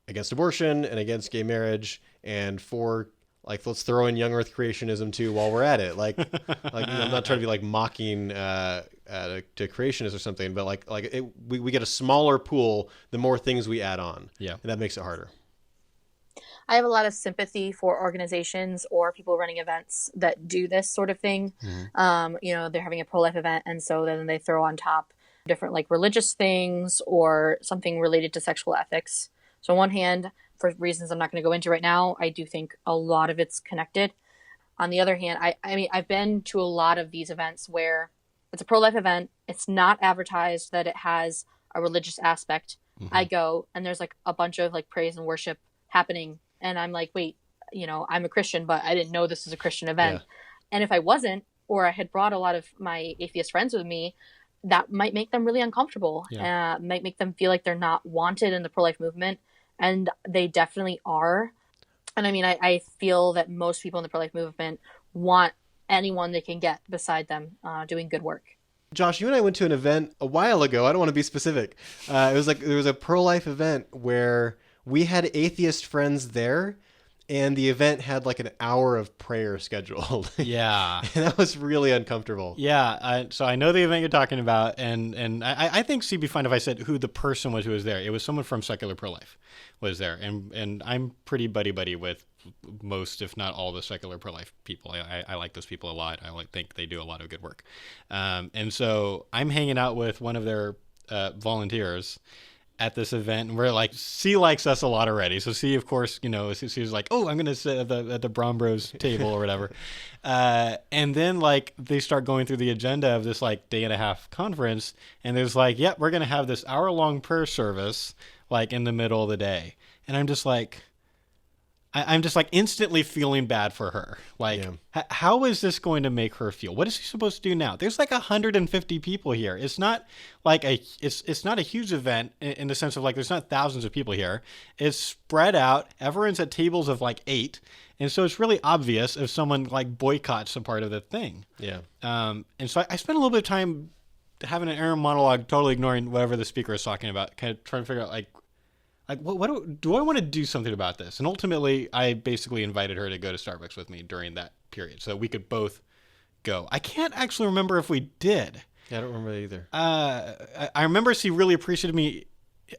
against abortion and against gay marriage and for let's throw in young earth creationism too while we're at it. I'm not trying to be like mocking to creationists or something, but we get a smaller pool the more things we add on. Yeah. And that makes it harder. I have a lot of sympathy for organizations or people running events that do this sort of thing. They're having a pro-life event, and so then they throw on top different religious things or something related to sexual ethics. So on one hand, for reasons I'm not going to go into right now, I do think a lot of it's connected. On the other hand, I've been to a lot of these events where it's a pro-life event. It's not advertised that it has a religious aspect. I go and there's a bunch of praise and worship happening. And I'm like, wait, I'm a Christian, but I didn't know this was a Christian event. Yeah. And if I wasn't, or I had brought a lot of my atheist friends with me, that might make them really uncomfortable. Yeah. Might make them feel like they're not wanted in the pro-life movement. And they definitely are. And I feel that most people in the pro-life movement want anyone they can get beside them doing good work. Josh, you and I went to an event a while ago. I don't want to be specific. It was there was a pro-life event where we had atheist friends there, and the event had an hour of prayer scheduled. Yeah. And that was really uncomfortable. Yeah. So I know the event you're talking about, and I think it'd be fine if I said who the person was who was there. It was someone from Secular Pro-Life was there, and I'm pretty buddy with most, if not all, the Secular Pro-Life people. I like those people a lot. I think they do a lot of good work. And so I'm hanging out with one of their volunteers at this event, and we're C likes us a lot already. So C, of course, she was like, oh, I'm going to sit at the Brom Bros table or whatever. And then they start going through the agenda of this day and a half conference. And there's yep, we're going to have this hour-long prayer service in the middle of the day. And I'm just I'm just instantly feeling bad for her. How is this going to make her feel? What is she supposed to do now? There's 150 people here. It's not it's not a huge event in the sense of there's not thousands of people here. It's spread out. Everyone's at tables of 8. And so it's really obvious if someone boycotts a part of the thing. Yeah. And so I spent a little bit of time having an inner monologue, totally ignoring whatever the speaker is talking about, kind of trying to figure out what do I want to do something about this? And ultimately, I basically invited her to go to Starbucks with me during that period so that we could both go. I can't actually remember if we did. Yeah, I don't remember that either. I remember she really appreciated me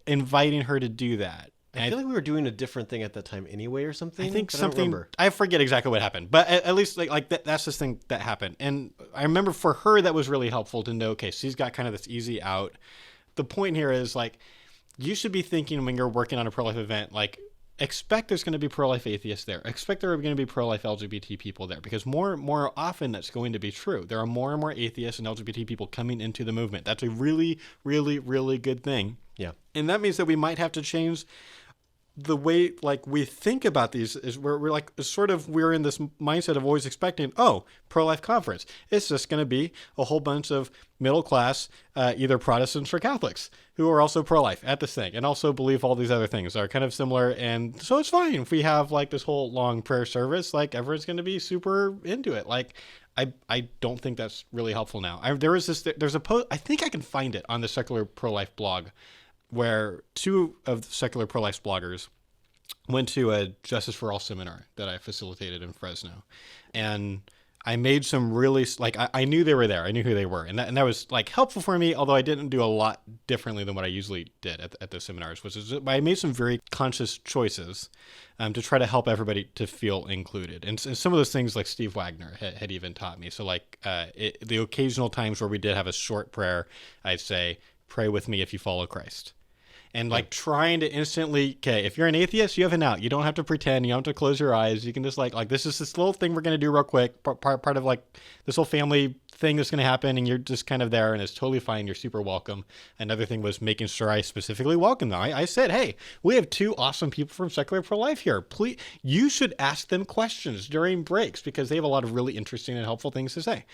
inviting her to do that. I feel like we were doing a different thing at that time anyway or something. I think something. I forget exactly what happened, but at least that's this thing that happened. And I remember for her that was really helpful to know. Okay, she's got kind of this easy out. The point here is you should be thinking when you're working on a pro-life event, expect there's going to be pro-life atheists there. Expect there are going to be pro-life LGBT people there, because more often that's going to be true. There are more and more atheists and LGBT people coming into the movement. That's a really, really, really good thing. Yeah. And that means that we might have to change the way like we think about these is we're like sort of we're in this mindset of always expecting, oh, pro-life conference, it's just going to be a whole bunch of middle class either Protestants or Catholics who are also pro-life at this thing and also believe all these other things that are kind of similar, and so it's fine if we have like this whole long prayer service, like everyone's going to be super into it. Like I don't think that's really helpful now. There's a post, I think I can find it on the Secular Pro-Life blog, where two of the secular pro-life bloggers went to a Justice for All seminar that I facilitated in Fresno. And I made some really, like, I knew they were there. I knew who they were. And that was, like, helpful for me, although I didn't do a lot differently than what I usually did at those seminars, which is I made some very conscious choices to try to help everybody to feel included. And some of those things, like Steve Wagner had even taught me. So, like, the occasional times where we did have a short prayer, I'd say, pray with me if you follow Christ. And like trying to instantly, okay, if you're an atheist, you have an out. You don't have to pretend. You don't have to close your eyes. You can just like this is this little thing we're going to do real quick. Part of like this whole family thing that's going to happen, and you're just kind of there, and it's totally fine. You're super welcome. Another thing was making sure I specifically welcome them. I said, hey, we have two awesome people from Secular Pro-Life here. Please, you should ask them questions during breaks because they have a lot of really interesting and helpful things to say.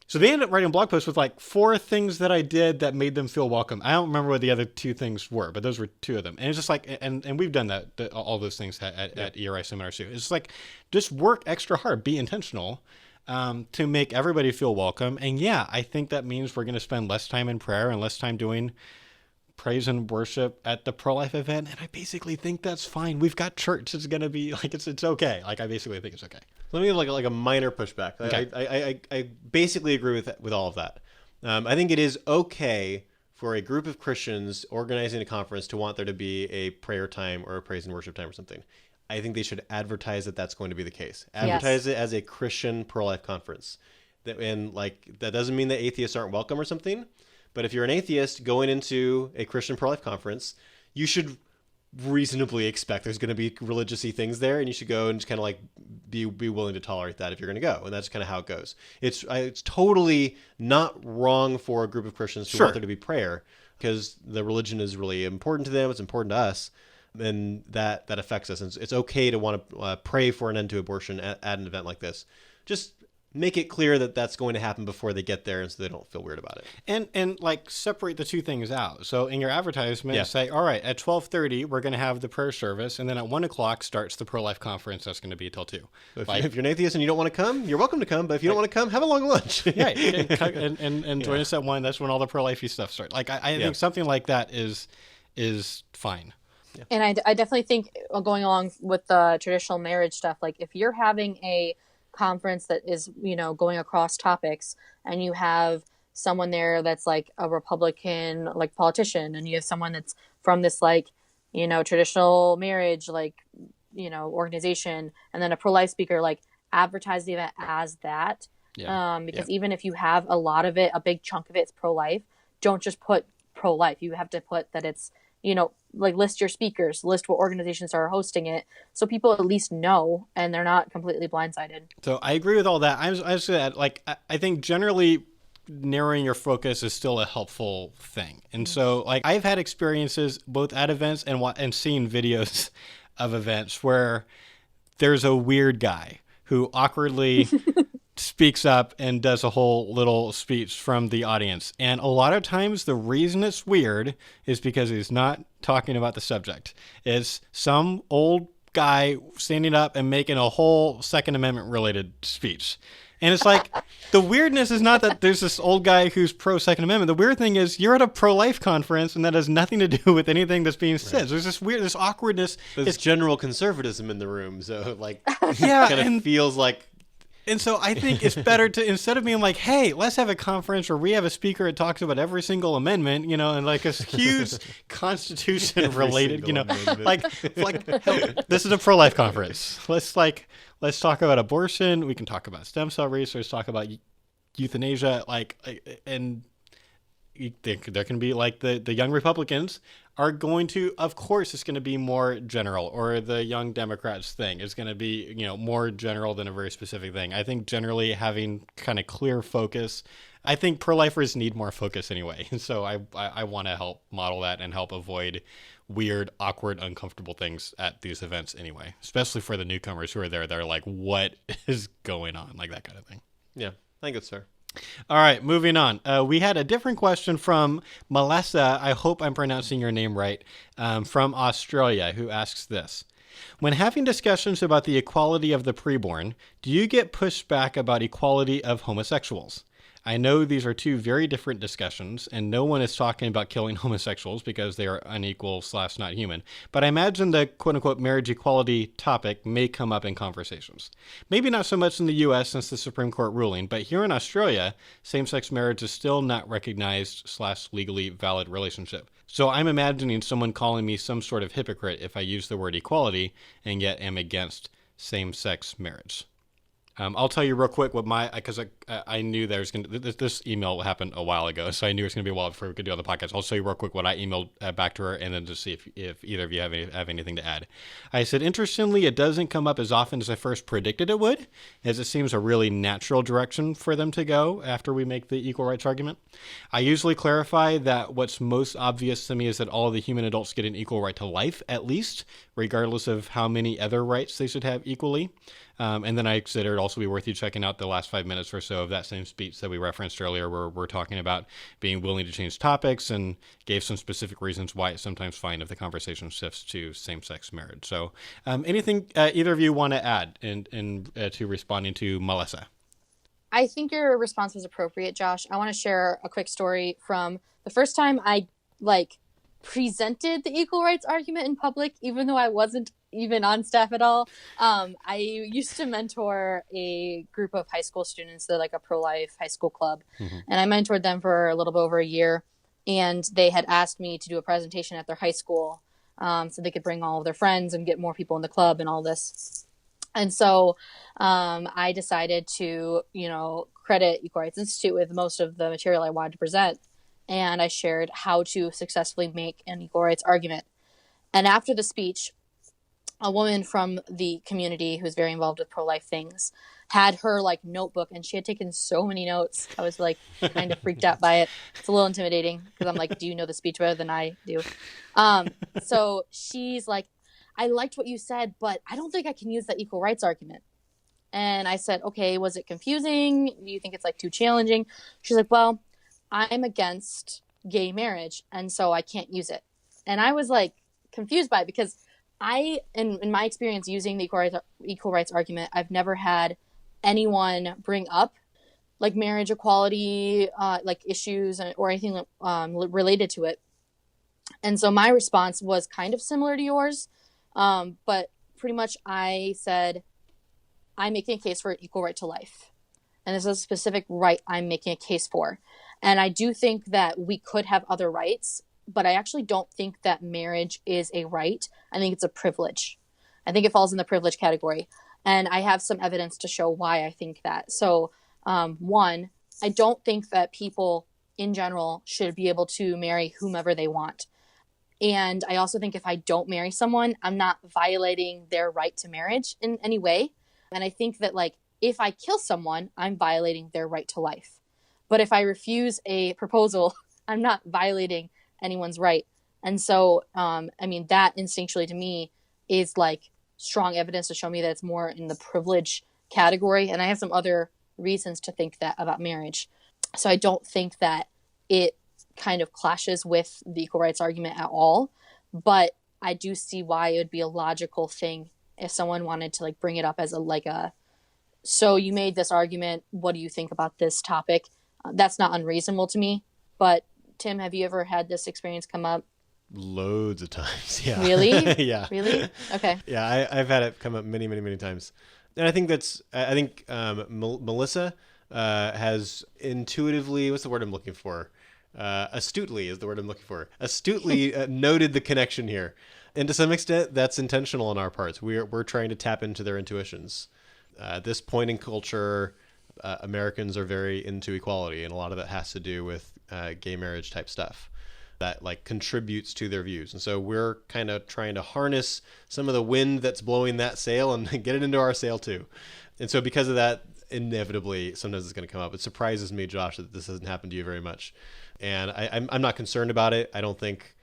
So they ended up writing a blog post with like 4 things that I did that made them feel welcome. I don't remember what the other 2 things were, but those were 2 of them. And it's just like, and we've done that all those things at ERI seminars too. It's like, just work extra hard, be intentional to make everybody feel welcome. And yeah, I think that means we're going to spend less time in prayer and less time doing praise and worship at the pro-life event. And I basically think that's fine. We've got church. It's going to be like, it's okay. Like, I basically think it's okay. Let me give like a minor pushback. Okay. I basically agree with all of that. I think it is okay for a group of Christians organizing a conference to want there to be a prayer time or a praise and worship time or something. I think they should advertise that that's going to be the case. Advertise it as a Christian pro-life conference. And like that doesn't mean that atheists aren't welcome or something. But if you're an atheist going into a Christian pro-life conference, you should reasonably expect there's going to be religious-y things there, and you should go and just kind of like be willing to tolerate that if you're going to go, and that's kind of how it goes. It's totally not wrong for a group of Christians to want there to be prayer, because the religion is really important to them. It's important to us, and that affects us. And it's okay to want to pray for an end to abortion at an event like this. Just make it clear that that's going to happen before they get there, and so they don't feel weird about it. And like separate the 2 things out. So in your advertisement, say, all right, at 12:30 we're going to have the prayer service, and then at 1:00 starts the pro-life conference. That's going to be till 2. So if you're an atheist and you don't want to come, you're welcome to come. But if you don't want to come, have a long lunch. and join us at 1. That's when all the pro-life-y stuff starts. Like I think something like that is fine. Yeah. And I definitely think going along with the traditional marriage stuff, like if you're having a conference that is, going across topics, and you have someone there that's like a Republican, like politician, and you have someone that's from this like, traditional marriage, like, organization, and then a pro-life speaker, like advertise the event as that. Because even if you have a lot of it, a big chunk of it's pro-life, don't just put pro-life. You have to put that it's, like list your speakers, list what organizations are hosting it, so people at least know and they're not completely blindsided. So I agree with all that. I was going to add, like, I think generally narrowing your focus is still a helpful thing. And so, like, I've had experiences both at events and seeing videos of events where there's a weird guy who awkwardly speaks up and does a whole little speech from the audience. And a lot of times the reason it's weird is because he's not talking about the subject. It's some old guy standing up and making a whole Second Amendment related speech. And it's like, the weirdness is not that there's this old guy who's pro Second Amendment. The weird thing is you're at a pro-life conference and that has nothing to do with anything that's being said. There's this awkwardness. There's general conservatism in the room. So like, kind of feels like. And so I think it's better to, instead of being like, hey, let's have a conference where we have a speaker that talks about every single amendment, and like a huge constitution related, like this is a pro-life conference. Let's talk about abortion. We can talk about stem cell research, talk about euthanasia, and there can be like the young Republicans are going to, of course, it's going to be more general, or the young Democrats thing is going to be, more general than a very specific thing. I think generally having kind of clear focus, I think pro-lifers need more focus anyway. So I want to help model that and help avoid weird, awkward, uncomfortable things at these events anyway, especially for the newcomers who are there. They're like, what is going on? Like that kind of thing. Yeah, I think it's fair. All right, moving on. We had a different question from Melissa. I hope I'm pronouncing your name right. From Australia, who asks this. When having discussions about the equality of the preborn, do you get pushback about equality of homosexuals? I know these are two very different discussions, and no one is talking about killing homosexuals because they are unequal / not human, but I imagine the quote-unquote marriage equality topic may come up in conversations. Maybe not so much in the U.S. since the Supreme Court ruling, but here in Australia, same-sex marriage is still not recognized / legally valid relationship. So I'm imagining someone calling me some sort of hypocrite if I use the word equality and yet am against same-sex marriage. I'll tell you real quick what because I knew there was going to, this email happened a while ago, so I knew it was going to be a while before we could do on the podcast. I'll show you real quick what I emailed back to her, and then just see if either of you have anything to add. I said, interestingly, it doesn't come up as often as I first predicted it would, as it seems a really natural direction for them to go after we make the equal rights argument. I usually clarify that what's most obvious to me is that all the human adults get an equal right to life, at least, regardless of how many other rights they should have equally. And then I consider it also be worth you checking out the last 5 minutes or so of that same speech that we referenced earlier, where we're talking about being willing to change topics and gave some specific reasons why it's sometimes fine if the conversation shifts to same-sex marriage. So anything either of you want to add to responding to Melissa? I think your response was appropriate, Josh. I want to share a quick story from the first time I presented the equal rights argument in public, even though I wasn't even on staff at all. I used to mentor a group of high school students. They're like a pro-life high school club. Mm-hmm. And I mentored them for a little bit over a year. And they had asked me to do a presentation at their high school so they could bring all of their friends and get more people in the club and all this. And so I decided to, credit Equal Rights Institute with most of the material I wanted to present. And I shared how to successfully make an equal rights argument. And after the speech, a woman from the community who's very involved with pro-life things had her notebook, and she had taken so many notes. I was kind of freaked out by it. It's a little intimidating because I'm like, do you know the speech better than I do? So she's like, I liked what you said, but I don't think I can use that equal rights argument. And I said, okay, was it confusing? Do you think it's too challenging? She's like, well, I'm against gay marriage, and so I can't use it. And I was confused by it because in my experience using the equal rights argument, I've never had anyone bring up marriage equality, issues or anything related to it. And so my response was kind of similar to yours. But pretty much I said, I'm making a case for equal right to life. And this is a specific right I'm making a case for. And I do think that we could have other rights, but I actually don't think that marriage is a right. I think it's a privilege. I think it falls in the privilege category. And I have some evidence to show why I think that. So, one, I don't think that people in general should be able to marry whomever they want. And I also think if I don't marry someone, I'm not violating their right to marriage in any way. And I think that if I kill someone, I'm violating their right to life. But if I refuse a proposal, I'm not violating anyone's right. And so, that instinctually to me is strong evidence to show me that it's more in the privilege category. And I have some other reasons to think that about marriage. So I don't think that it kind of clashes with the equal rights argument at all. But I do see why it would be a logical thing if someone wanted to bring it up as so you made this argument, what do you think about this topic? That's not unreasonable to me. But Tim, have you ever had this experience come up? Loads of times. Yeah. Really? Yeah. Really? Okay. Yeah. I've had it come up many, many, many times. And I think Melissa has intuitively, what's the word I'm looking for? Astutely is the word I'm looking for. Astutely noted the connection here. And to some extent, that's intentional on our parts. We're trying to tap into their intuitions. At this point in culture, Americans are very into equality, and a lot of it has to do with gay marriage type stuff that like contributes to their views. And so we're kind of trying to harness some of the wind that's blowing that sail and get it into our sail too. And so because of that, inevitably, sometimes it's going to come up. It surprises me, Josh, that this hasn't happened to you very much. And I'm not concerned about it. I don't think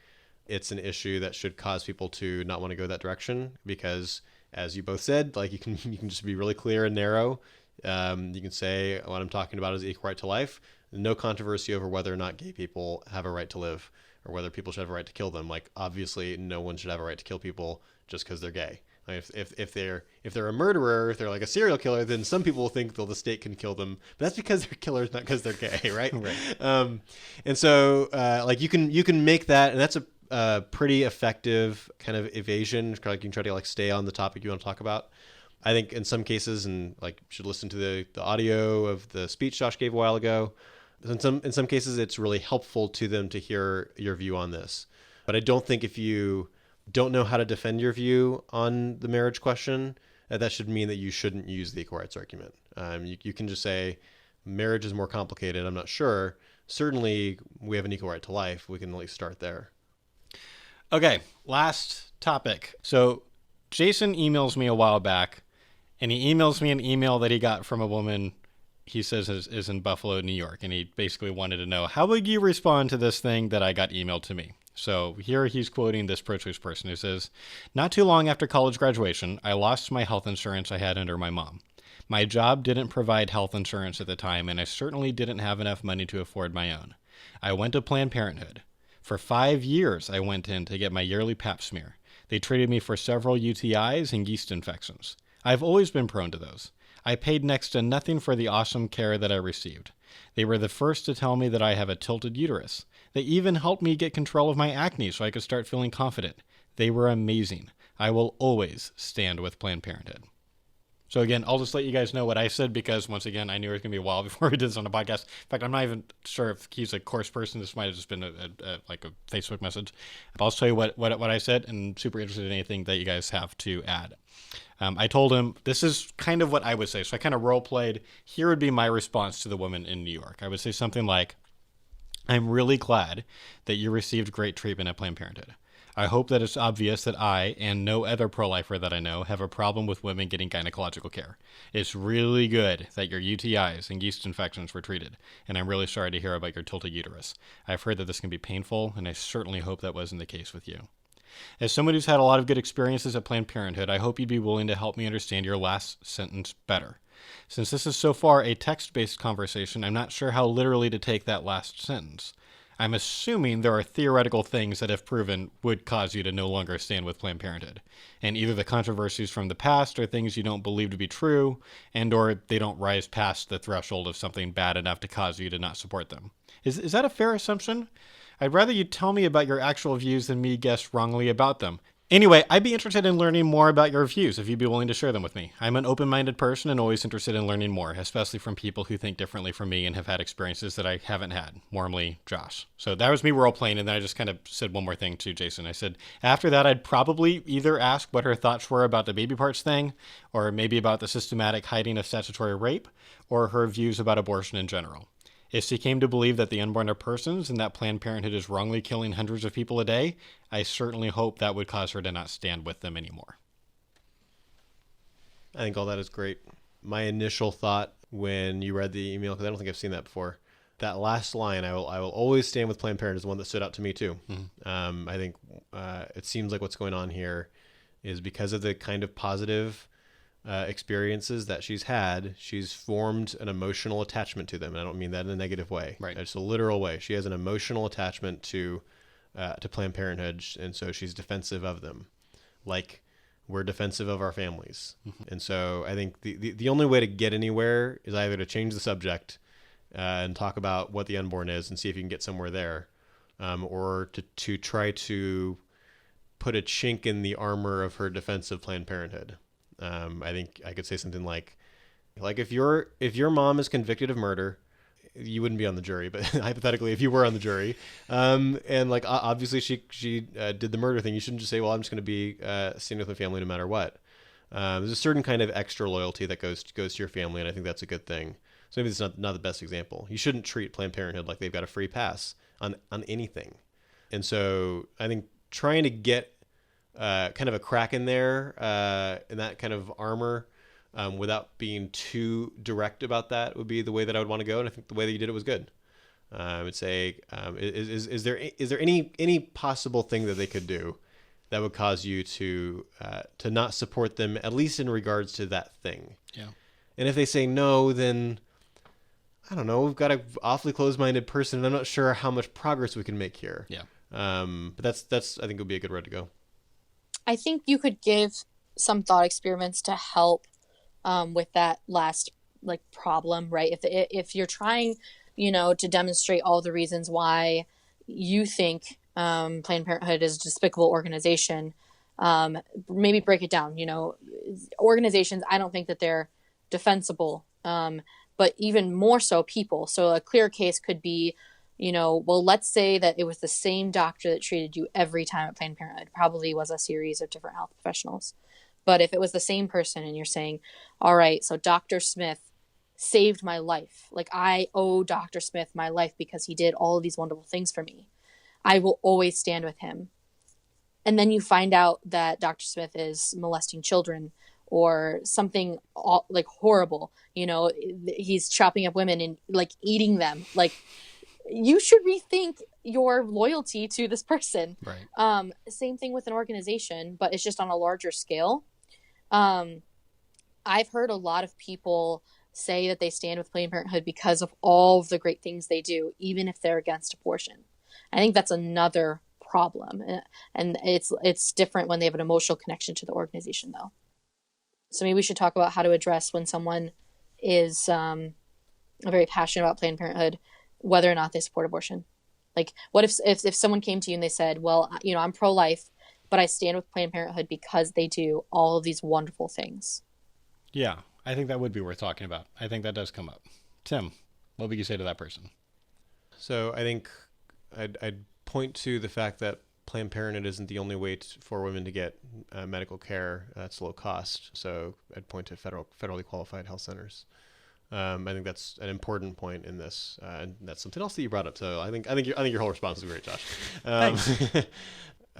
it's an issue that should cause people to not want to go that direction, because as you both said, like you can just be really clear and narrow. You can say what I'm talking about is equal right to life. No controversy over whether or not gay people have a right to live or whether people should have a right to kill them. Like obviously no one should have a right to kill people just because they're gay. Like if they're a murderer, if they're like a serial killer, then some people will think the state can kill them, but that's because they're killers, not because they're gay, right? Right. And so like you can make that, and that's a pretty effective kind of evasion. Like you can try to like stay on the topic you want to talk about. I think in some cases, and like you should listen to the audio of the speech Josh gave a while ago. In some cases, it's really helpful to them to hear your view on this. But I don't think if you don't know how to defend your view on the marriage question, that should mean that you shouldn't use the equal rights argument. You can just say marriage is more complicated. I'm not sure. Certainly, we have an equal right to life. We can at least start there. Okay, last topic. So Jason emails me a while back, and he emails me an email that he got from a woman he says is in Buffalo, New York. And he basically wanted to know, how would you respond to this thing that I got emailed to me? So here he's quoting this pro-choice person who says, not too long after college graduation, I lost my health insurance I had under my mom. My job didn't provide health insurance at the time, and I certainly didn't have enough money to afford my own. I went to Planned Parenthood. For 5 years, I went in to get my yearly pap smear. They treated me for several UTIs and yeast infections. I've always been prone to those. I paid next to nothing for the awesome care that I received. They were the first to tell me that I have a tilted uterus. They even helped me get control of my acne so I could start feeling confident. They were amazing. I will always stand with Planned Parenthood. So again, I'll just let you guys know what I said, because once again, I knew it was going to be a while before we did this on a podcast. In fact, I'm not even sure if he's a course person. This might have just been like a Facebook message. But I'll tell you what I said, and I'm super interested in anything that you guys have to add. I told him this is kind of what I would say. So I kind of role played. Here would be my response to the woman in New York. I would say something like, I'm really glad that you received great treatment at Planned Parenthood. I hope that it's obvious that I, and no other pro-lifer that I know, have a problem with women getting gynecological care. It's really good that your UTIs and yeast infections were treated, and I'm really sorry to hear about your tilted uterus. I've heard that this can be painful, and I certainly hope that wasn't the case with you. As someone who's had a lot of good experiences at Planned Parenthood, I hope you'd be willing to help me understand your last sentence better. Since this is so far a text-based conversation, I'm not sure how literally to take that last sentence. I'm assuming there are theoretical things that, if proven, would cause you to no longer stand with Planned Parenthood. And either the controversies from the past are things you don't believe to be true, and or they don't rise past the threshold of something bad enough to cause you to not support them. Is that a fair assumption? I'd rather you tell me about your actual views than me guess wrongly about them. Anyway, I'd be interested in learning more about your views if you'd be willing to share them with me. I'm an open-minded person and always interested in learning more, especially from people who think differently from me and have had experiences that I haven't had. Warmly, Josh. So that was me role-playing, and then I just kind of said one more thing to Jason. I said, after that, I'd probably either ask what her thoughts were about the baby parts thing, or maybe about the systematic hiding of statutory rape, or her views about abortion in general. If she came to believe that the unborn are persons and that Planned Parenthood is wrongly killing hundreds of people a day, I certainly hope that would cause her to not stand with them anymore. I think all that is great. My initial thought when you read the email, because I don't think I've seen that before, that last line, I will always stand with Planned Parenthood, is one that stood out to me too. Mm-hmm. I think it seems like what's going on here is because of the kind of positive experiences that she's had, she's formed an emotional attachment to them. And I don't mean that in a negative way. Right. It's a literal way. She has an emotional attachment to Planned Parenthood, and so she's defensive of them, like we're defensive of our families. Mm-hmm. And so I think the only way to get anywhere is either to change the subject and talk about what the unborn is and see if you can get somewhere there, or to try to put a chink in the armor of her defense of Planned Parenthood. I think I could say something like if your mom is convicted of murder, you wouldn't be on the jury, but hypothetically, if you were on the jury, and like obviously she did the murder thing, you shouldn't just say, well, I'm just going to be staying with my family no matter what. There's a certain kind of extra loyalty that goes to your family, and I think that's a good thing. So maybe it's not the best example. You shouldn't treat Planned Parenthood like they've got a free pass on anything. And so I think trying to get kind of a crack in there in that kind of armor without being too direct about that would be the way that I would want to go. And I think the way that you did it was good. I would say, is there any possible thing that they could do that would cause you to not support them, at least in regards to that thing? Yeah. And if they say no, then I don't know. We've got an awfully closed-minded person, and I'm not sure how much progress we can make here. Yeah. But that's I think would be a good road to go. I think you could give some thought experiments to help with that last problem, right? If you're trying, to demonstrate all the reasons why you think Planned Parenthood is a despicable organization, maybe break it down. Organizations, I don't think that they're defensible, but even more so people. So a clear case could be, well, let's say that it was the same doctor that treated you every time at Planned Parenthood. It probably was a series of different health professionals. But if it was the same person and you're saying, all right, so Dr. Smith saved my life. I owe Dr. Smith my life because he did all of these wonderful things for me. I will always stand with him. And then you find out that Dr. Smith is molesting children or something horrible. He's chopping up women and eating them. You should rethink your loyalty to this person. Right. Same thing with an organization, but it's just on a larger scale. I've heard a lot of people say that they stand with Planned Parenthood because of all of the great things they do, even if they're against abortion. I think that's another problem. And it's different when they have an emotional connection to the organization, though. So maybe we should talk about how to address when someone is very passionate about Planned Parenthood, whether or not they support abortion. What if someone came to you and they said, well, I'm pro-life, but I stand with Planned Parenthood because they do all of these wonderful things. Yeah, I think that would be worth talking about. I think that does come up. Tim, what would you say to that person? So I think I'd point to the fact that Planned Parenthood isn't the only way for women to get medical care that's low cost. So I'd point to federally qualified health centers. I think that's an important point in this, and that's something else that you brought up. So I think your whole response is great, Josh. Thanks.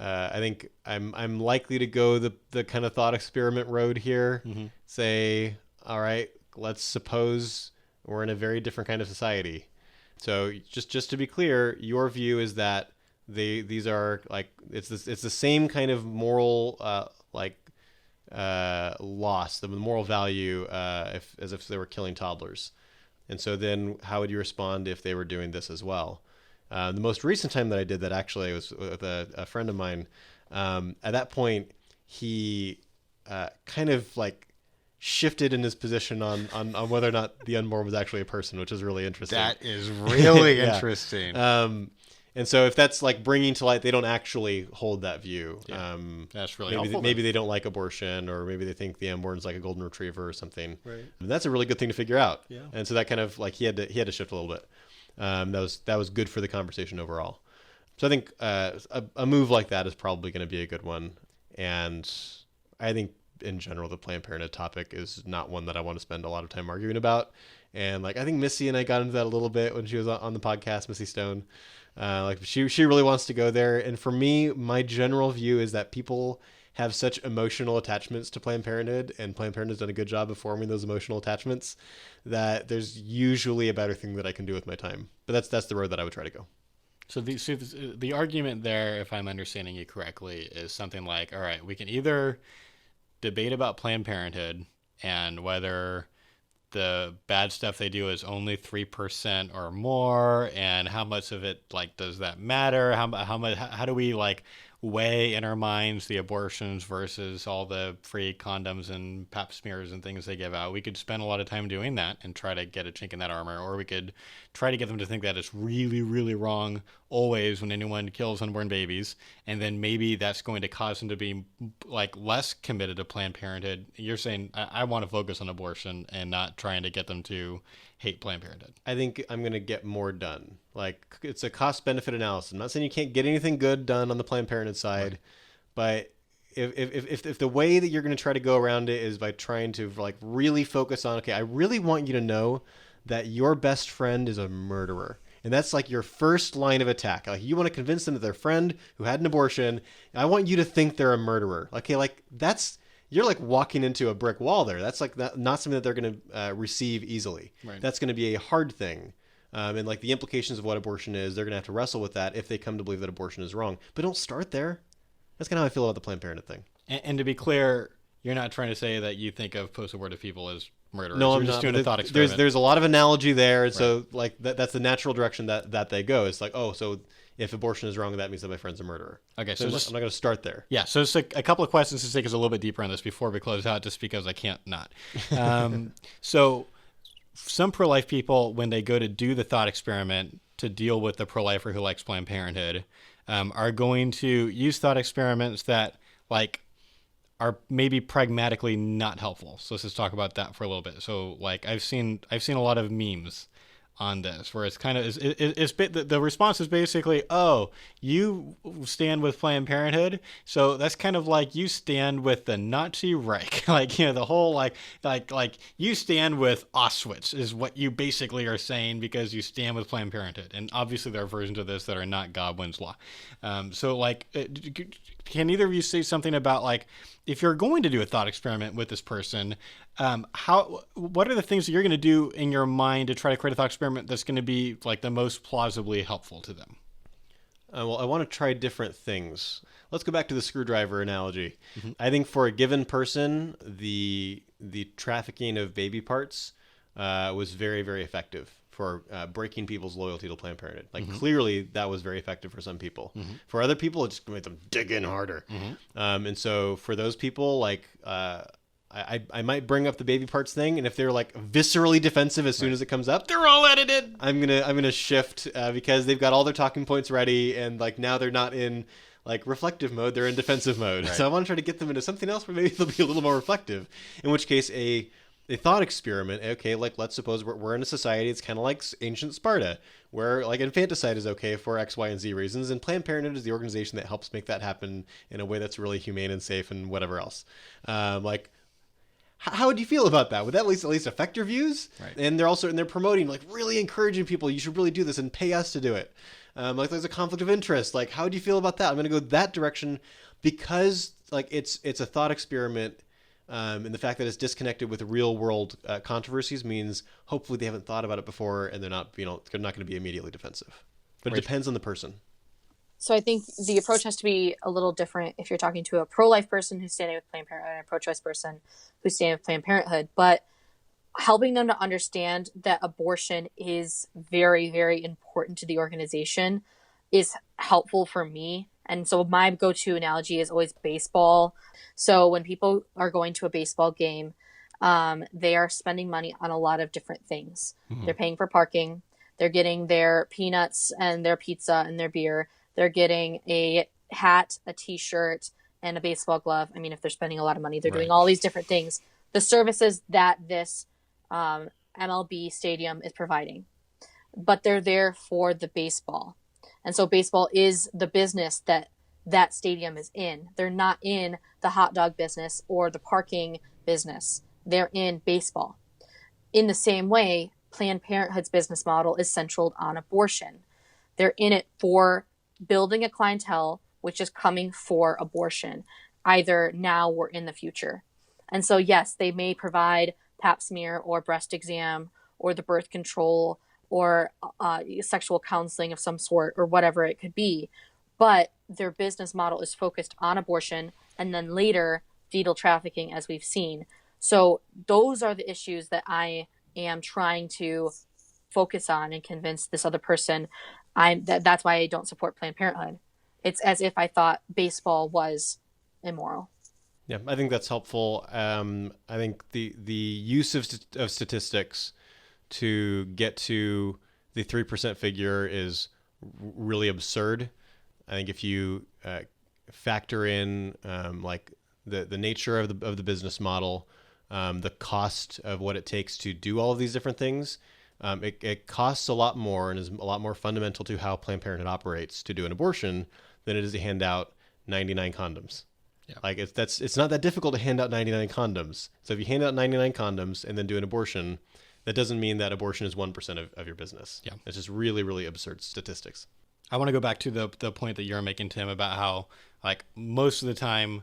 I think I'm likely to go the kind of thought experiment road here. Mm-hmm. Say, all right, let's suppose we're in a very different kind of society. So just to be clear, your view is that these are it's the same kind of moral loss, the moral value as if they were killing toddlers. And so then how would you respond if they were doing this as well? The most recent time that I did that actually was with a friend of mine. At that point, he kind of shifted in his position on whether or not the unborn was actually a person, which is really interesting. That is really yeah. interesting. And so if that's bringing to light, they don't actually hold that view. Yeah. That's really helpful. Maybe they don't like abortion, or maybe they think the unborn is like a golden retriever or something. Right. And that's a really good thing to figure out. Yeah. And so that kind of he had to shift a little bit. That was good for the conversation overall. So I think a move like that is probably going to be a good one. And I think in general, the Planned Parenthood topic is not one that I want to spend a lot of time arguing about. And I think Missy and I got into that a little bit when she was on the podcast, Missy Stone. She really wants to go there. And for me, my general view is that people have such emotional attachments to Planned Parenthood, and Planned Parenthood's done a good job of forming those emotional attachments, that there's usually a better thing that I can do with my time. But that's the road that I would try to go. So the argument there, if I'm understanding you correctly, is something like, all right, we can either debate about Planned Parenthood and whether the bad stuff they do is only 3% or more, and how much of it does that matter? How do we weigh in our minds the abortions versus all the free condoms and pap smears and things they give out? We could spend a lot of time doing that and try to get a chink in that armor, or we could try to get them to think that it's really, really wrong always when anyone kills unborn babies, and then maybe that's going to cause them to be less committed to Planned Parenthood. You're saying I want to focus on abortion and not trying to get them to hate Planned Parenthood. I think I'm going to get more done. It's a cost-benefit analysis. I'm not saying you can't get anything good done on the Planned Parenthood side, right. But if the way that you're going to try to go around it is by trying to really focus on, okay, I really want you to know that your best friend is a murderer. And that's like your first line of attack. Like you want to convince them that their friend who had an abortion, I want you to think they're a murderer. Okay, like you're like walking into a brick wall there. That's like not something that they're going to receive easily. Right. That's going to be a hard thing. And like the implications of what abortion is, they're going to have to wrestle with that if they come to believe that abortion is wrong. But don't start there. That's kind of how I feel about the Planned Parenthood thing. And to be clear, you're not trying to say that you think of post-abortive people as murderers. No, You're I'm just not. doing a thought experiment. There's a lot of analogy there. And so like that's the natural direction that they go. It's like, oh, so if abortion is wrong, that means that my friend's a murderer. Okay, so I'm not going to start there. Yeah, so just a couple of questions to take us a little bit deeper on this before we close out, just because I can't not. So some pro-life people, when they go to do the thought experiment to deal with the pro-lifer who likes Planned Parenthood, are going to use thought experiments that like are maybe pragmatically not helpful. So let's just talk about that for a little bit. So like I've seen a lot of memes on this where it's kind of the response is basically, oh, you stand with Planned Parenthood, so that's kind of like you stand with the Nazi Reich. Like, you know, the whole like you stand with Auschwitz is what you basically are saying because you stand with Planned Parenthood. And obviously there are versions of this that are not Godwin's law. So like can either of you say something about like, if you're going to do a thought experiment with this person, what are the things that you're going to do in your mind to try to create a thought experiment that's going to be like the most plausibly helpful to them? Well, I want to try different things. Let's go back to the screwdriver analogy. Mm-hmm. I think for a given person, the trafficking of baby parts was very, very effective for breaking people's loyalty to Planned Parenthood. Like clearly that was very effective for some people. For other people, it just made them dig in harder. And so for those people, like I might bring up the baby parts thing, and if they're like viscerally defensive as soon as it comes up, they're all edited. I'm gonna shift because they've got all their talking points ready, and like now they're not in like reflective mode, they're in defensive mode. Right. So I want to try to get them into something else where maybe they'll be a little more reflective. In which case a thought experiment, okay, like let's suppose we're in a society, it's kind of like ancient Sparta, where like infanticide is okay for X, Y, and Z reasons, and Planned Parenthood is the organization that helps make that happen in a way that's really humane and safe and whatever else. Like, how would you feel about that? Would that at least affect your views? Right. And they're promoting, like really encouraging people, you should really do this and pay us to do it. Like there's a conflict of interest. Like, how do you feel about that? I'm going to go that direction because like it's a thought experiment. And the fact that it's disconnected with real world controversies means hopefully they haven't thought about it before and they're not going to be immediately defensive. But it depends on the person. So I think the approach has to be a little different if you're talking to a pro-life person who's standing with Planned Parenthood and a pro-choice person who's standing with Planned Parenthood. But helping them to understand that abortion is very, very important to the organization is helpful for me. And so my go-to analogy is always baseball. So when people are going to a baseball game, they are spending money on a lot of different things. They're paying for parking. They're getting their peanuts and their pizza and their beer. They're getting a hat, a t-shirt, and a baseball glove. I mean, if they're spending a lot of money, they're doing all these different things. The services that this MLB stadium is providing. But they're there for the baseball. And so baseball is the business that stadium is in. They're not in the hot dog business or the parking business. They're in baseball. In the same way, Planned Parenthood's business model is centered on abortion. They're in it for building a clientele which is coming for abortion, either now or in the future. And so, yes, they may provide pap smear or breast exam or the birth control or sexual counseling of some sort or whatever it could be. But their business model is focused on abortion and then later fetal trafficking, as we've seen. So those are the issues that I am trying to focus on and convince this other person that's why I don't support Planned Parenthood. It's as if I thought baseball was immoral. Yeah, I think that's helpful. I think the use of statistics to get to the 3% figure is really absurd. I think if you factor in like the nature of the business model, the cost of what it takes to do all of these different things, it costs a lot more and is a lot more fundamental to how Planned Parenthood operates to do an abortion than it is to hand out 99 condoms. Yeah. Like it's not that difficult to hand out 99 condoms. So if you hand out 99 condoms and then do an abortion, That doesn't mean that abortion is 1% of your business. Yeah. It's just really, really absurd statistics. I want to go back to the point that you're making, Tim, about how like most of the time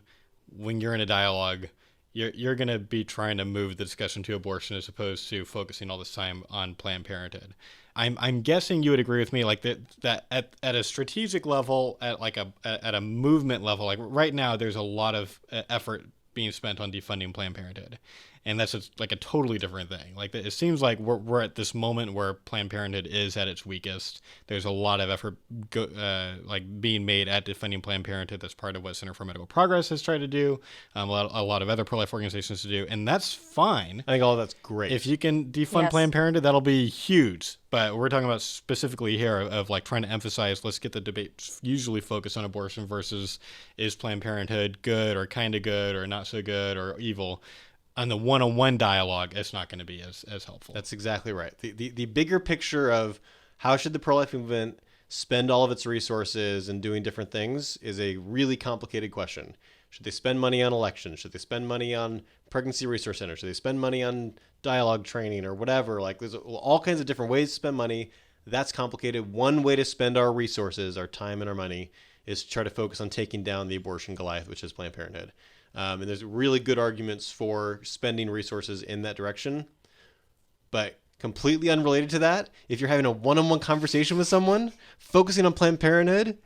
when you're in a dialogue, you're going to be trying to move the discussion to abortion as opposed to focusing all this time on Planned Parenthood. I'm guessing you would agree with me, like that at a strategic level, at a movement level, like right now, there's a lot of effort being spent on defunding Planned Parenthood. And that's like a totally different thing. Like it seems like we're at this moment where Planned Parenthood is at its weakest. There's a lot of effort being made at defending Planned Parenthood. That's part of what Center for Medical Progress has tried to do. A lot of other pro-life organizations to do, and that's fine. I think all that's great. If you can defund Yes. Planned Parenthood, that'll be huge. But we're talking about specifically here of like trying to emphasize, let's get the debate usually focused on abortion versus is Planned Parenthood good or kind of good or not so good or evil. On the one-on-one dialogue, it's not going to be as helpful. That's exactly right. The bigger picture of how should the pro-life movement spend all of its resources and doing different things is a really complicated question. Should they spend money on elections? Should they spend money on pregnancy resource centers? Should they spend money on dialogue training or whatever? Like there's all kinds of different ways to spend money. That's complicated. One way to spend our resources, our time and our money, is to try to focus on taking down the abortion Goliath, which is Planned Parenthood. And there's really good arguments for spending resources in that direction. But completely unrelated to that, if you're having a one-on-one conversation with someone, focusing on Planned Parenthood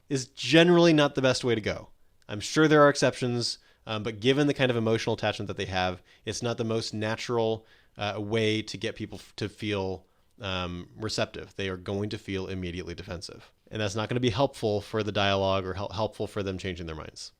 is generally not the best way to go. I'm sure there are exceptions, but given the kind of emotional attachment that they have, it's not the most natural way to get people to feel receptive. They are going to feel immediately defensive. And that's not going to be helpful for the dialogue or helpful for them changing their minds.